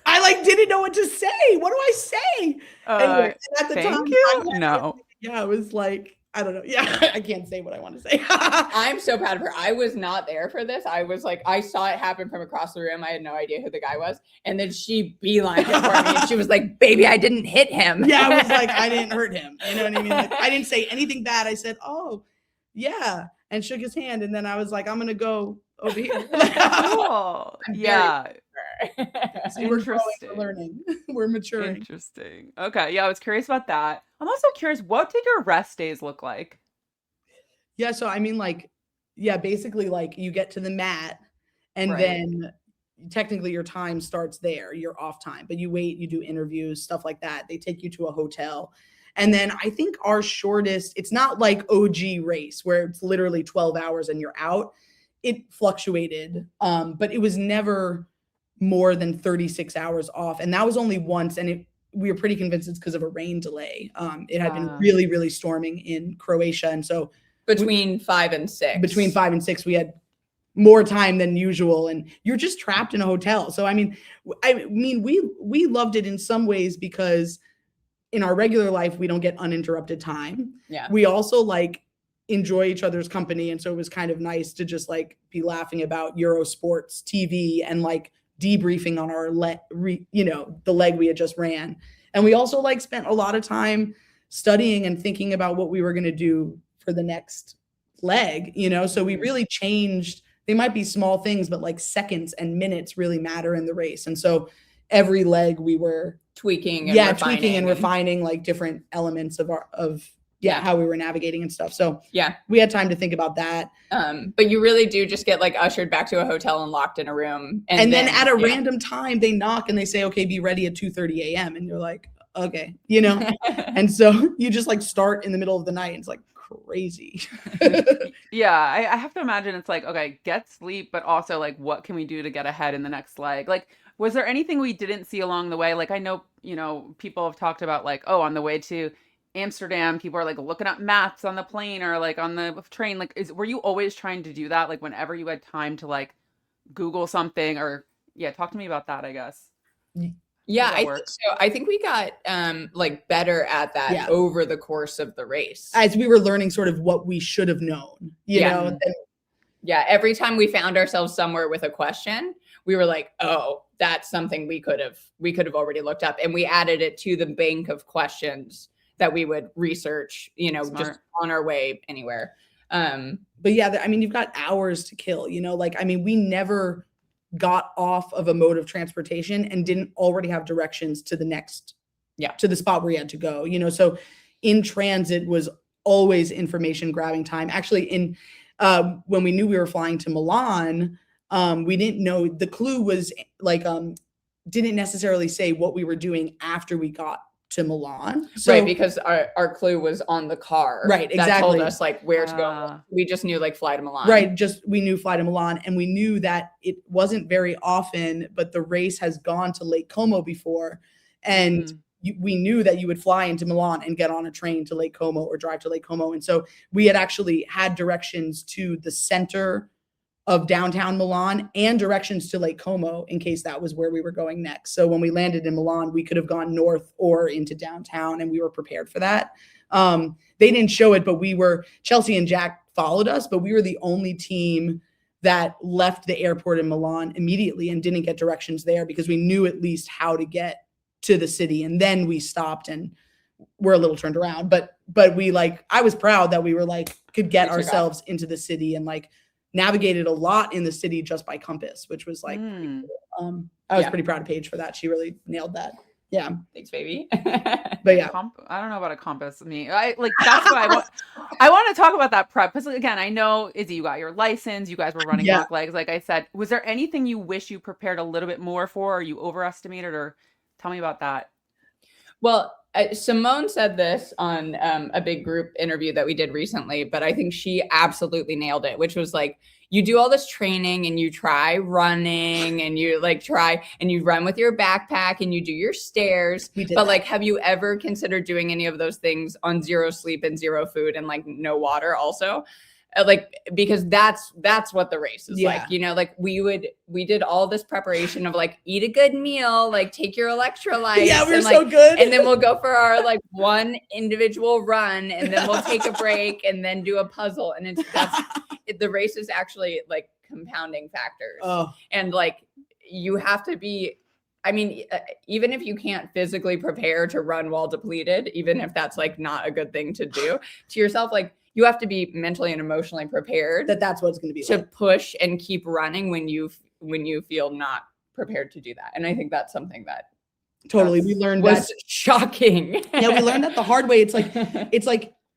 I like didn't know what to say. What do I say? Anyway, and at the Thank time, you. No. I was like, I don't know. Yeah, I can't say what I want to say. I'm so proud of her. I was not there for this. I was like, I saw it happen from across the room. I had no idea who the guy was. And then she beelined it for me. And she was like, baby, I didn't hit him. Yeah, I was like, I didn't hurt him. You know what I mean? Like, I didn't say anything bad. I said, oh, yeah. And shook his hand. And then I was like, I'm going to go over here. Cool. Yeah. See, we're growing, Interesting. we're learning. We're maturing. Interesting. Okay. Yeah, I was curious about that. I'm also curious, what did your rest days look like? Yeah. So, I mean, like, yeah, basically, like, you get to the mat and Right. then technically your time starts there, your off time, but you wait, you do interviews, stuff like that. They take you to a hotel. And then I think our shortest, it's not like OG race where it's literally 12 hours and you're out. It fluctuated, but it was never more than 36 hours off. And that was only once. And we were pretty convinced it's because of a rain delay. It had been really, really storming in Croatia. And so Between 5 and 6. between 5 and 6, we had more time than usual. And you're just trapped in a hotel. So, I mean, we loved it in some ways because in our regular life, we don't get uninterrupted time. Yeah. We also like enjoy each other's company. And so it was kind of nice to just like be laughing about Eurosports TV and like debriefing on our the leg we had just ran. And we also like spent a lot of time studying and thinking about what we were going to do for the next leg, you know? So we really changed. They might be small things, but like seconds and minutes really matter in the race. And so every leg we were tweaking and refining like different elements of how we were navigating and stuff. So yeah, we had time to think about that. But you really do just get like ushered back to a hotel and locked in a room. And then at a random time they knock and they say, okay, be ready at 2:30 a.m. And you're like, okay, you know? And so you just like start in the middle of the night. And it's like crazy. Yeah, I have to imagine it's like, okay, get sleep, but also like, what can we do to get ahead in the next leg? Like, was there anything we didn't see along the way? Like, I know, people have talked about like, oh, on the way to Amsterdam, people are like looking up maps on the plane or like on the train. Like, were you always trying to do that? Like whenever you had time to like Google something or talk to me about that, I guess. Yeah, I think so. I think we got like better at that over the course of the race. As we were learning sort of what we should have known, you know? Yeah, every time we found ourselves somewhere with a question, we were like, oh, that's something we could have already looked up. And we added it to the bank of questions that we would research, Smart. just on our way anywhere. But yeah, I mean, you've got hours to kill, like, I mean, we never got off of a mode of transportation and didn't already have directions to the next, to the spot where we had to go, so in transit was always information grabbing time. Actually, when we knew we were flying to Milan, we didn't know, the clue was like, didn't necessarily say what we were doing after we got to Milan. So, right, because our clue was on the car. Right, That told exactly. us like where to go. We just knew like fly to Milan. Right, we knew fly to Milan, and we knew that it wasn't very often, but the race has gone to Lake Como before, and we knew that you would fly into Milan and get on a train to Lake Como or drive to Lake Como. And so we had actually had directions to the center of downtown Milan and directions to Lake Como in case that was where we were going next. So when we landed in Milan, we could have gone north or into downtown, and we were prepared for that. They didn't show it, but Chelsea and Jack followed us, but we were the only team that left the airport in Milan immediately and didn't get directions there because we knew at least how to get to the city. And then we stopped and we're a little turned around, but we I was proud that we were could get ourselves into the city and navigated a lot in the city just by compass, which was pretty cool. I was pretty proud of Paige for that. She really nailed that. Yeah. Thanks, baby. But yeah, I don't know about a compass. That's what I want. I want to talk about that prep because again, I know Izzy, you got your license. You guys were running black legs, like I said. Was there anything you wish you prepared a little bit more for, or you overestimated, or tell me about that? Well, Simone said this on a big group interview that we did recently, but I think she absolutely nailed it, which was you do all this training and you try running and you try and you run with your backpack and you do your stairs. But have you ever considered doing any of those things on 0 sleep and 0 food and no water also? Because that's what the race is we did all this preparation of eat a good meal, take your electrolytes. Yeah, we're so good. And then we'll go for our one individual run, and then we'll take a break and then do a puzzle. And the race is actually compounding factors. Oh. And you have to be, even if you can't physically prepare to run while depleted, even if that's not a good thing to do to yourself, you have to be mentally and emotionally prepared that's what it's going to be to push and keep running when you feel not prepared to do that. And I think that's something that totally we learned was shocking. Yeah, we learned that the hard way. It's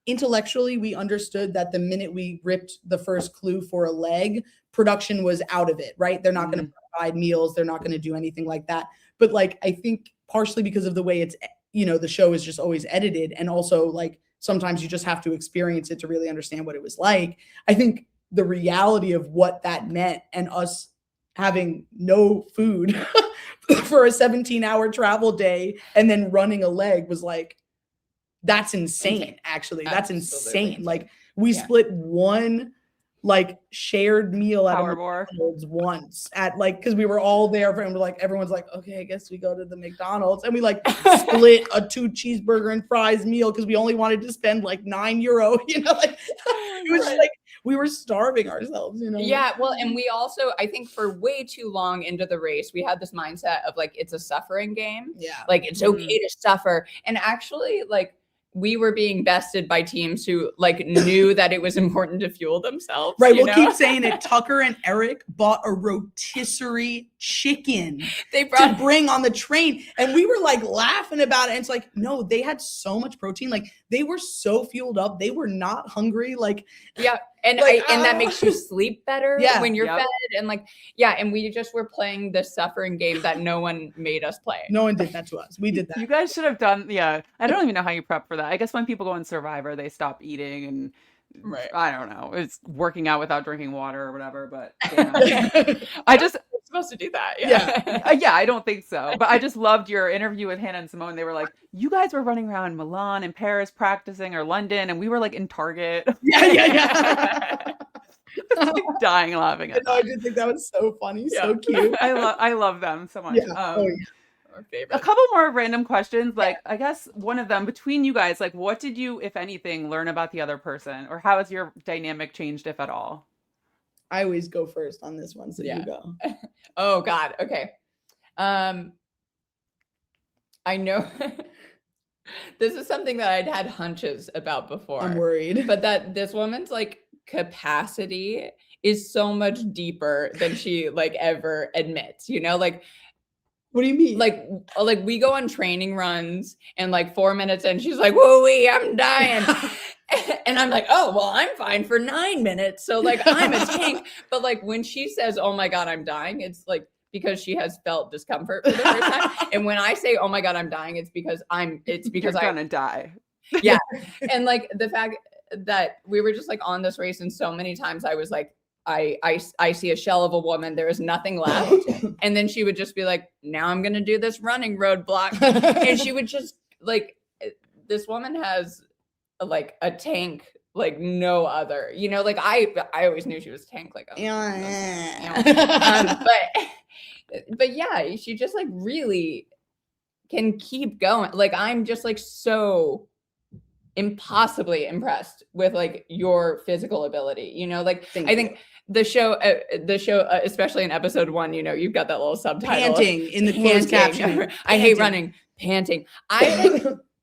intellectually we understood that the minute we ripped the first clue for a leg, production was out of it, right? They're not going to provide meals, they're not going to do anything like that. But I think partially because of the way it's the show is just always edited, and also sometimes you just have to experience it to really understand what it was like. I think the reality of what that meant and us having no food for a 17-hour travel day and then running a leg was that's insane, actually. That's insane. We split one shared meal at McDonald's once at because we were all there and we're everyone's okay, I guess we go to the McDonald's, and we split a 2 cheeseburger and fries meal because we only wanted to spend €9. It was we were starving ourselves, Yeah, well, and we also, I think for way too long into the race, we had this mindset of it's a suffering game. Yeah. It's okay to suffer. And actually we were being bested by teams who knew that it was important to fuel themselves. Right. We'll keep saying it. Tucker and Eric bought a rotisserie chicken to bring on the train. And we were laughing about it. And it's no, they had so much protein. They were so fueled up. They were not hungry. Yeah. And and that makes you sleep better when you're fed. And and we just were playing the suffering game that no one made us play. No one did that to us. We did that. You guys should have done, I don't even know how you prep for that. I guess when people go on Survivor, they stop eating and I don't know. It's working out without drinking water or whatever, but I just supposed to do that. Yeah, I don't think so. But I just loved your interview with Hannah and Simone. They were you guys were running around Milan and Paris practicing, or London, and we were in Target. Yeah. Dying laughing at that. I did think that was so funny, so cute. I love them so much. Yeah. Our favorite. A couple more random questions. I guess one of them between you guys, what did you, if anything, learn about the other person, or how has your dynamic changed, if at all? I always go first on this one, so you go. Oh God. Okay. I know this is something that I'd had hunches about before. I'm worried. But that this woman's capacity is so much deeper than she ever admits, What do you mean? We go on training runs and 4 minutes in, she's woo-wee, I'm dying. And I'm oh, well, I'm fine for 9 minutes. So I'm a tank. But when she says, oh my God, I'm dying, it's because she has felt discomfort for the first time. And when I say, oh my God, I'm dying, it's because You're gonna die. yeah. And like the fact that we were just like on this race, and so many times I was like, I see a shell of a woman, there is nothing left. And then she would just be like, now I'm gonna do this running roadblock. And she would just like, this woman has like a tank like no other, you know, like I always knew she was a tank, like but yeah, she just like really can keep going. Like I'm just like so impossibly impressed with like your physical ability, you know, like I think the show especially in episode 1, you know, you've got that little subtitle panting in the closed caption. I hate running, panting.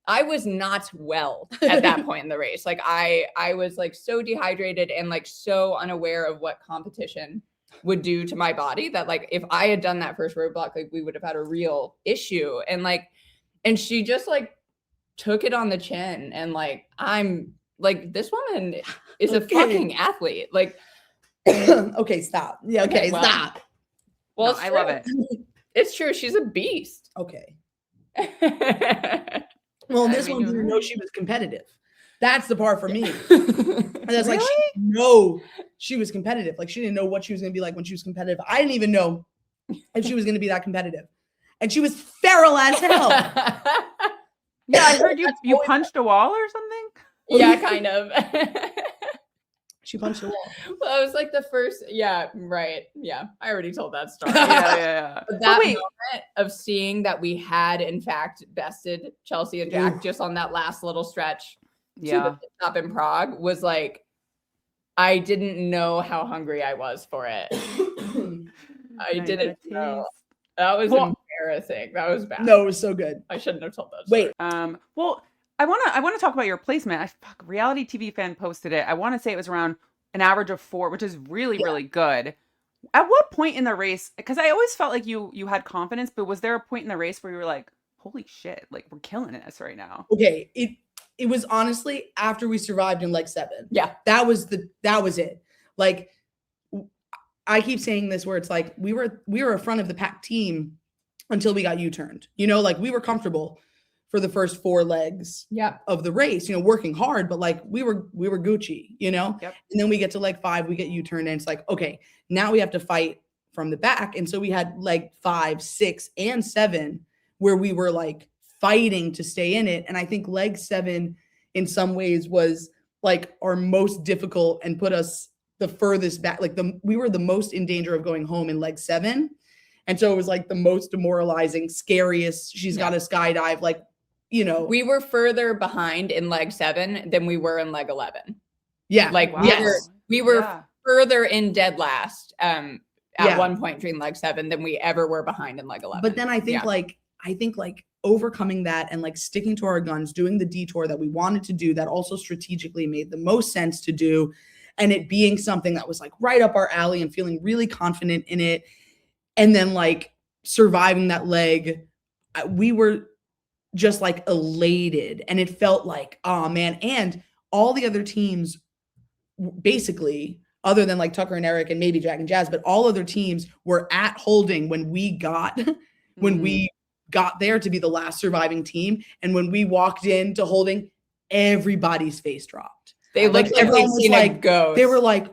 I was not well at that point in the race. Like I was like so dehydrated and like so unaware of what competition would do to my body that like if I had done that first roadblock, like we would have had a real issue. And she just like took it on the chin, and like I'm like, this woman is a fucking athlete. Like okay, stop. Yeah, okay, well, stop. Well, No, I love it. It's true. She's a beast. Okay. Well, this one didn't know she was competitive. That's the part for me. That's like, she didn't know she was competitive. Like she didn't know what she was going to be like when she was competitive. I didn't even know if she was going to be that competitive. And she was feral as hell. Yeah, I heard you punched a wall or something. Yeah, kind of. She punched the wall. Well, it was like the first, yeah, right. Yeah, I already told that story. Yeah. But that moment of seeing that we had, in fact, bested Chelsea and Jack just on that last little stretch to the pit stop in Prague was like, I didn't know how hungry I was for it. I didn't know. That was embarrassing. That was bad. No, it was so good. I shouldn't have told that story. Wait. Well, I want to talk about your placement. Reality TV Fan posted it. I want to say it was around an average of 4, which is really, really good. At what point in the race, because I always felt like you had confidence, but was there a point in the race where you were like, holy shit, like we're killing this right now? Okay. It was honestly after we survived in leg 7. Yeah. That was it. Like I keep saying this where it's like we were a front of the pack team until we got U-turned. You know, like we were comfortable for the first 4 legs of the race, you know, working hard, but like we were Gucci, you know? Yep. And then we get to leg 5, we get U-turned, and it's like, okay, now we have to fight from the back. And so we had leg 5, 6, and 7 where we were like fighting to stay in it. And I think leg 7 in some ways was like our most difficult and put us the furthest back. Like we were the most in danger of going home in leg 7. And so it was like the most demoralizing, scariest. She's got to skydive, like, you know. We were further behind in leg 7 than we were in leg 11. Yeah. Like we were further in dead last at one point during leg 7 than we ever were behind in leg 11. But then I think like overcoming that and like sticking to our guns, doing the detour that we wanted to do, that also strategically made the most sense to do, and it being something that was like right up our alley and feeling really confident in it. And then like surviving that leg, we were just like elated, and it felt like, oh man. And all the other teams, basically, other than like Tucker and Eric and maybe Jack and Jazz, but all other teams were at holding when we got there to be the last surviving team. And when we walked into holding, everybody's face dropped. They looked like everyone was like, ghost. They were like,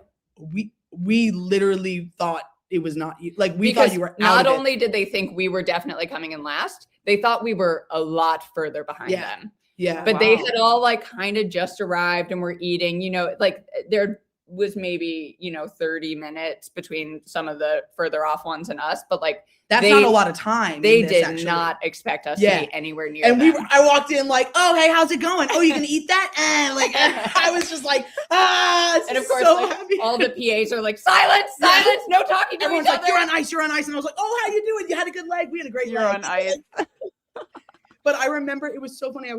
we literally thought it was not you. Like we thought you were out. Not only did they think we were definitely coming in last, they thought we were a lot further behind them. Yeah. But they had all like kind of just arrived and were eating, you know, like there was maybe, you know, 30 minutes between some of the further off ones and us, but like that's not a lot of time. They did not expect us to be anywhere near and them. I walked in like, oh, hey, how's it going? Oh, you gonna eat that? Like I was just like, and of course, so like, all the PAs are like, silence, no talking to everyone's each like, other. you're on ice. And I was like, oh, how you doing? You had a good leg. We had a great leg. You're on ice. But I remember it was so funny.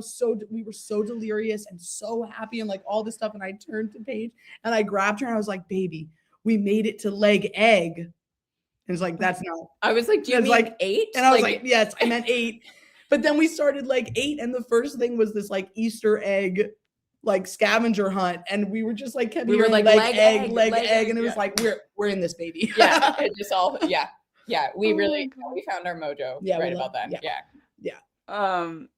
We were so delirious and so happy and like all this stuff. And I turned to Paige and I grabbed her and I was like, baby, we made it to leg egg. And it's like, that's not. I was like, do you mean like 8? And I was like, yes, I meant 8. But then we started like 8. And the first thing was this like Easter egg, like scavenger hunt. And we were just like, kept hearing like leg egg. And it was like, we're in this, baby. Yeah. It just all, Yeah, we Oh really my God. we found our mojo Yeah, right about then. yeah.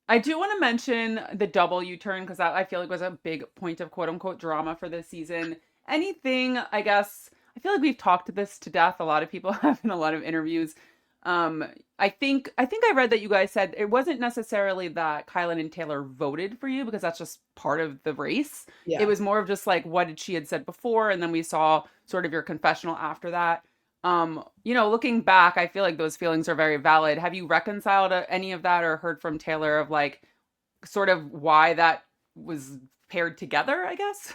I do want to mention the double U-turn because that I feel like was a big point of quote unquote drama for this season. Anything, I guess, I feel like we've talked this to death. A lot of people have in a lot of interviews. Um, I think I read that you guys said it wasn't necessarily that Kylan and Taylor voted for you because that's just part of the race. Yeah. It was more of just like what did she had said before, and then we saw sort of your confessional after that. Looking back, I feel like those feelings are very valid. Have you reconciled any of that or heard from Taylor of like sort of why that was paired together, I guess?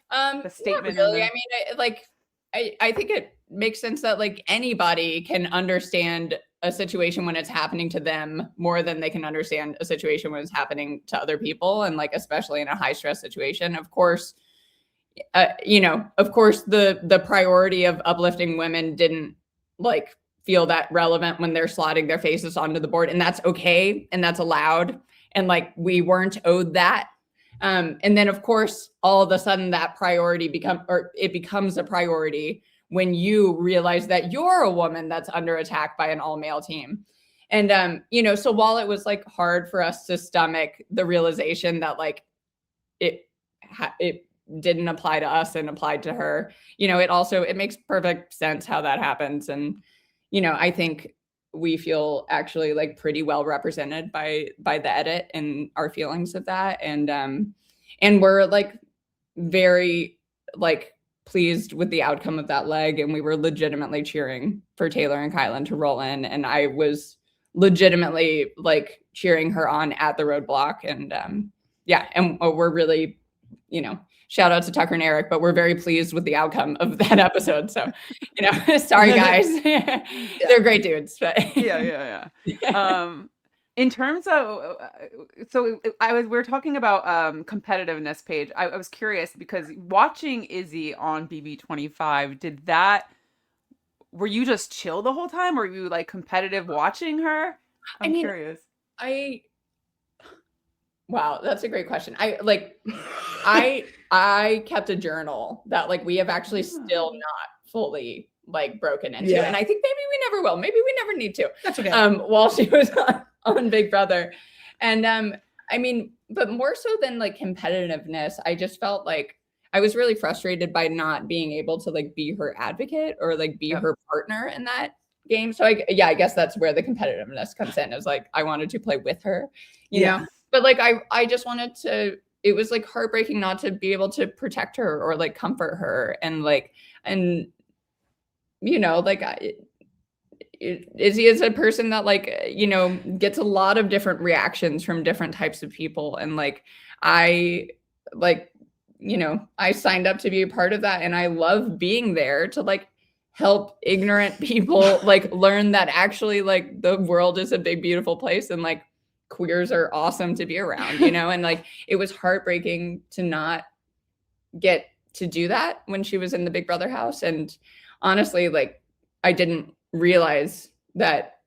The statement not really. and I mean, I think it makes sense that like anybody can understand a situation when it's happening to them more than they can understand a situation when it's happening to other people, and like especially in a high stress situation. Of course, the priority of uplifting women didn't like feel that relevant when they're slotting their faces onto the board, and that's okay and that's allowed, and like we weren't owed that. And then of course all of a sudden that priority becomes a priority when you realize that you're a woman that's under attack by an all-male team. And so while it was like hard for us to stomach the realization that like it didn't apply to us and applied to her, it makes perfect sense how that happens. And I think we feel actually like pretty well represented by the edit and our feelings of that, and we're like very like pleased with the outcome of that leg, and we were legitimately cheering for Taylor and Kylan to roll in, and I was legitimately like cheering her on at the roadblock. And and we're really, shout out to Tucker and Eric, but we're very pleased with the outcome of that episode. So, sorry guys. They're great dudes. But yeah. In terms of, we're talking about competitiveness, Paige. I was curious because watching Izzy on BB25, were you just chill the whole time? Or were you like competitive watching her? I'm curious. Wow, that's a great question. I kept a journal that like we have actually still not fully like broken into. Yeah. And I think maybe we never will. Maybe we never need to. That's okay. While she was on Big Brother. And but more so than like competitiveness, I just felt like I was really frustrated by not being able to like be her advocate or like be her partner in that game. So I guess that's where the competitiveness comes in, is like I wanted to play with her, you know. But like I just wanted to, it was like heartbreaking not to be able to protect her or like comfort her, and Izzy is a person that like, gets a lot of different reactions from different types of people. And like, I signed up to be a part of that. And I love being there to like help ignorant people like learn that actually like the world is a big, beautiful place. And like queers are awesome to be around, and like, it was heartbreaking to not get to do that when she was in the Big Brother house. And honestly, like, I didn't realize that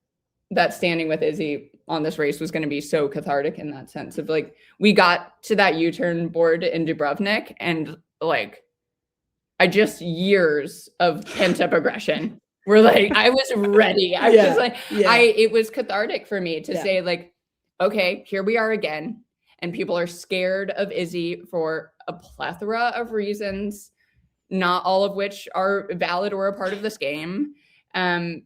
standing with Izzy on this race was going to be so cathartic in that sense of like, we got to that U-turn board in Dubrovnik and like, years of pent up aggression were like, I was ready. I was like, it was cathartic for me to say like, okay, here we are again. And people are scared of Izzy for a plethora of reasons, not all of which are valid or a part of this game. And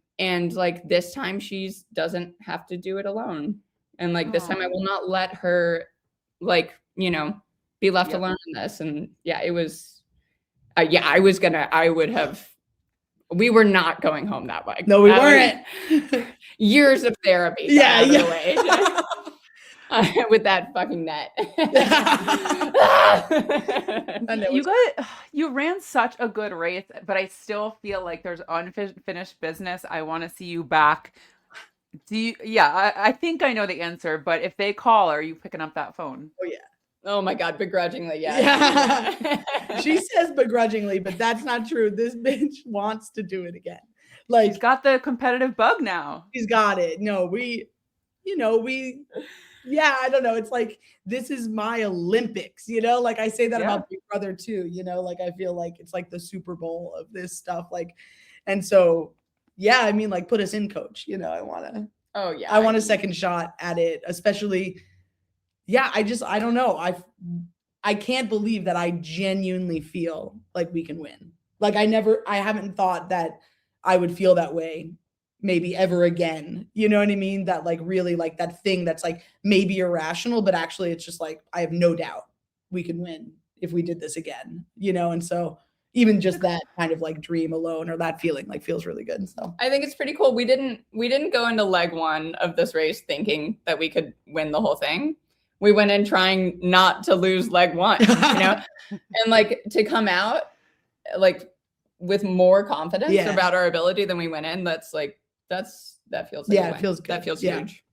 like this time she doesn't have to do it alone. And like this time I will not let her like, be left alone in this. And it was, we were not going home that way. No, we weren't. Years of therapy. Way. With that fucking net. You ran such a good race, but I still feel like there's unfinished business. I want to see you back. I think I know the answer, but if they call, are you picking up that phone? Oh yeah. Oh my God, begrudgingly, yeah. She says begrudgingly, but that's not true. This bitch wants to do it again. Like, she's got the competitive bug now. She's got it. No, I don't know. It's like, this is my Olympics, like I say that about Big Brother too, like I feel like it's like the Super Bowl of this stuff. Like, and so yeah, I mean, like put us in, coach. You know, I want a second shot at it, especially. Yeah, I don't know. I can't believe that I genuinely feel like we can win. Like I haven't thought that I would feel that way maybe ever again. You know what I mean? That like really like that thing that's like maybe irrational, but actually it's just like I have no doubt we can win if we did this again, you know? And so even just that kind of like dream alone or that feeling like feels really good. So I think it's pretty cool. We didn't go into leg one of this race thinking that we could win the whole thing. We went in trying not to lose leg one, you know, and like to come out like with more confidence about our ability than we went in. That feels like it feels good. That feels huge.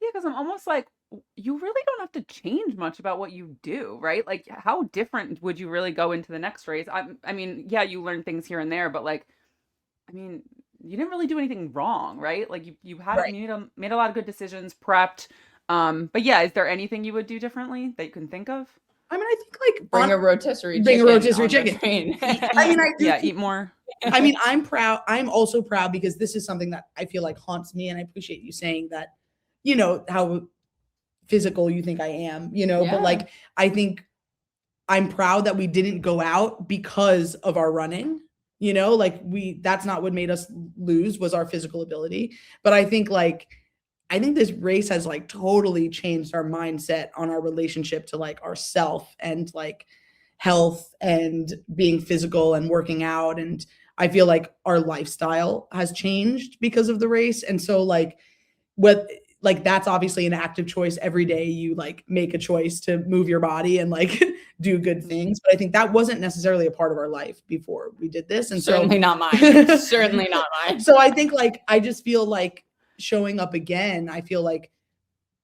Yeah, because I'm almost like, you really don't have to change much about what you do, right? Like, how different would you really go into the next race? I mean, yeah, you learn things here and there, but like, I mean, you didn't really do anything wrong, right? Like you had made a lot of good decisions, prepped. But yeah, is there anything you would do differently that you can think of? I mean, I think like bring a rotisserie chicken. I mean, eat more. I mean, I'm proud. I'm also proud because this is something that I feel like haunts me, and I appreciate you saying that. You know how physical you think I am, you know, but like I think I'm proud that we didn't go out because of our running. You know, like that's not what made us lose was our physical ability. But I think this race has like totally changed our mindset on our relationship to like ourself and like health and being physical and working out. And I feel like our lifestyle has changed because of the race. And so like that's obviously an active choice every day. You like make a choice to move your body and like do good things. But I think that wasn't necessarily a part of our life before we did this. And certainly not mine. Certainly not mine. So I think like, I just feel like showing up again, I feel like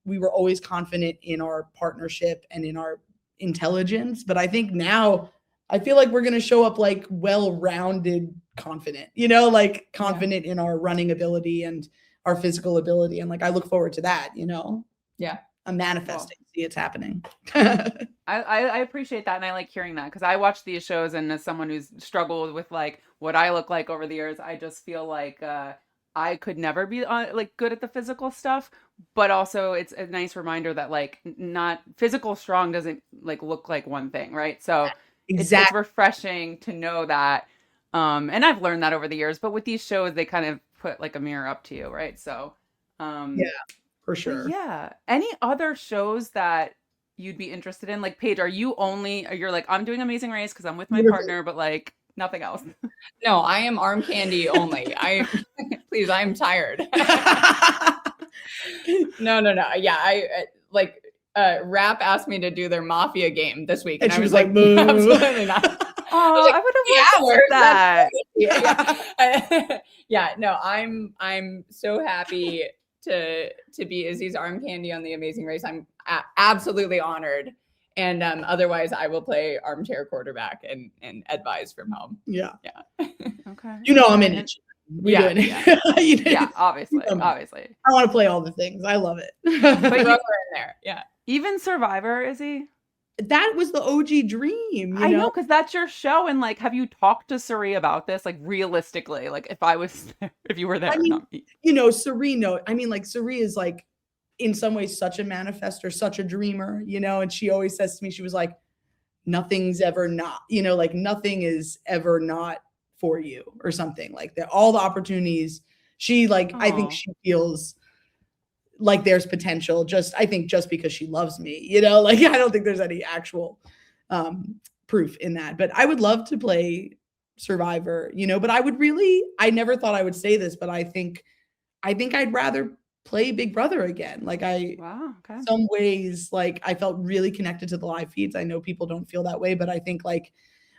we were always confident in our partnership and in our intelligence. But I think now I feel like we're going to show up like well-rounded, confident, you know, like confident in our running ability and our physical ability. And like, I look forward to that, you know? Yeah. I'm manifesting. See, it's happening. I appreciate that. And I like hearing that because I watch these shows, and as someone who's struggled with like what I look like over the years, I just feel like I could never be like good at the physical stuff, but also it's a nice reminder that like not physical strong doesn't like look like one thing, right? So it's refreshing to know that. And I've learned that over the years, but with these shows, they kind of put like a mirror up to you, right? So yeah, for sure. Yeah. Any other shows that you'd be interested in? Like Paige, you're like, I'm doing Amazing Race because I'm with my partner, but like nothing else. No, I am arm candy only. Please, I'm tired. No. Yeah, I like Rap asked me to do their Mafia game this week, and I was like, absolutely not. Oh, I would have that. Yeah, no, I'm so happy to be Izzy's arm candy on the Amazing Race. I'm absolutely honored. And otherwise, I will play armchair quarterback and advise from home. Yeah. Okay. You know, I'm in it. Yeah, obviously. I want to play all the things. I love it. But you're in there. Yeah. Even Survivor, Izzy? That was the OG dream. I know, because that's your show. And like, have you talked to Suri about this? Like, realistically, like if you were there, not me. You know, Suri, like Suri is like, in some ways, such a manifestor, such a dreamer, you know, and she always says to me, she was like, nothing's ever not, you know, like nothing is ever not for you or something like that. All the opportunities she like, I think she feels like there's potential I think just because she loves me, you know, like, I don't think there's any actual proof in that, but I would love to play Survivor, you know, but I never thought I would say this, but I think I'd rather play Big Brother again. Like some ways, like I felt really connected to the live feeds. I know people don't feel that way, but I think like,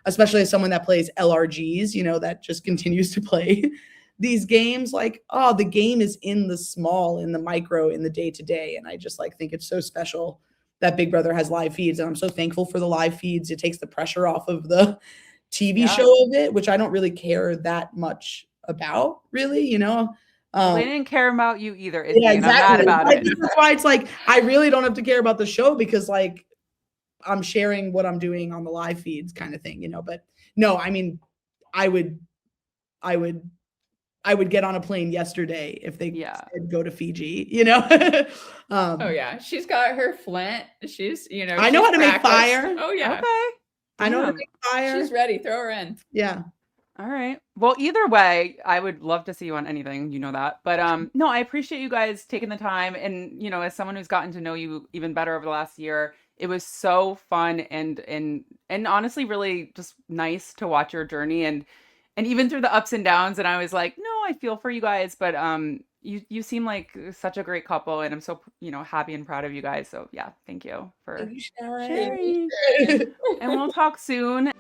especially as someone that plays LRGs, you know, that just continues to play these games, like, the game is in the small, in the micro, in the day to day. And I just like, think it's so special that Big Brother has live feeds. And I'm so thankful for the live feeds. It takes the pressure off of the TV show of it, which I don't really care that much about, really, you know? They didn't care about you either. Izzy, yeah, exactly. And I'm mad about it. That's why it's like, I really don't have to care about the show because like I'm sharing what I'm doing on the live feeds kind of thing, you know, but no, I mean, I would I would get on a plane yesterday if they Yeah. said go to Fiji, you know? Oh yeah, she's got her flint. She's, you know, I know she's how to make practiced. fire. Oh yeah, Okay. I know how to Damn. make fire. she's ready. Throw her in. Yeah. All right. Well, either way, I would love to see you on anything, you know that. But no, I appreciate you guys taking the time, and as someone who's gotten to know you even better over the last year, it was so fun and honestly really just nice to watch your journey and even through the ups and downs, and I was like, "No, I feel for you guys, but you seem like such a great couple, and I'm so, happy and proud of you guys." So, yeah, thank you for Thank you, Sharon. sharing. And we'll talk soon.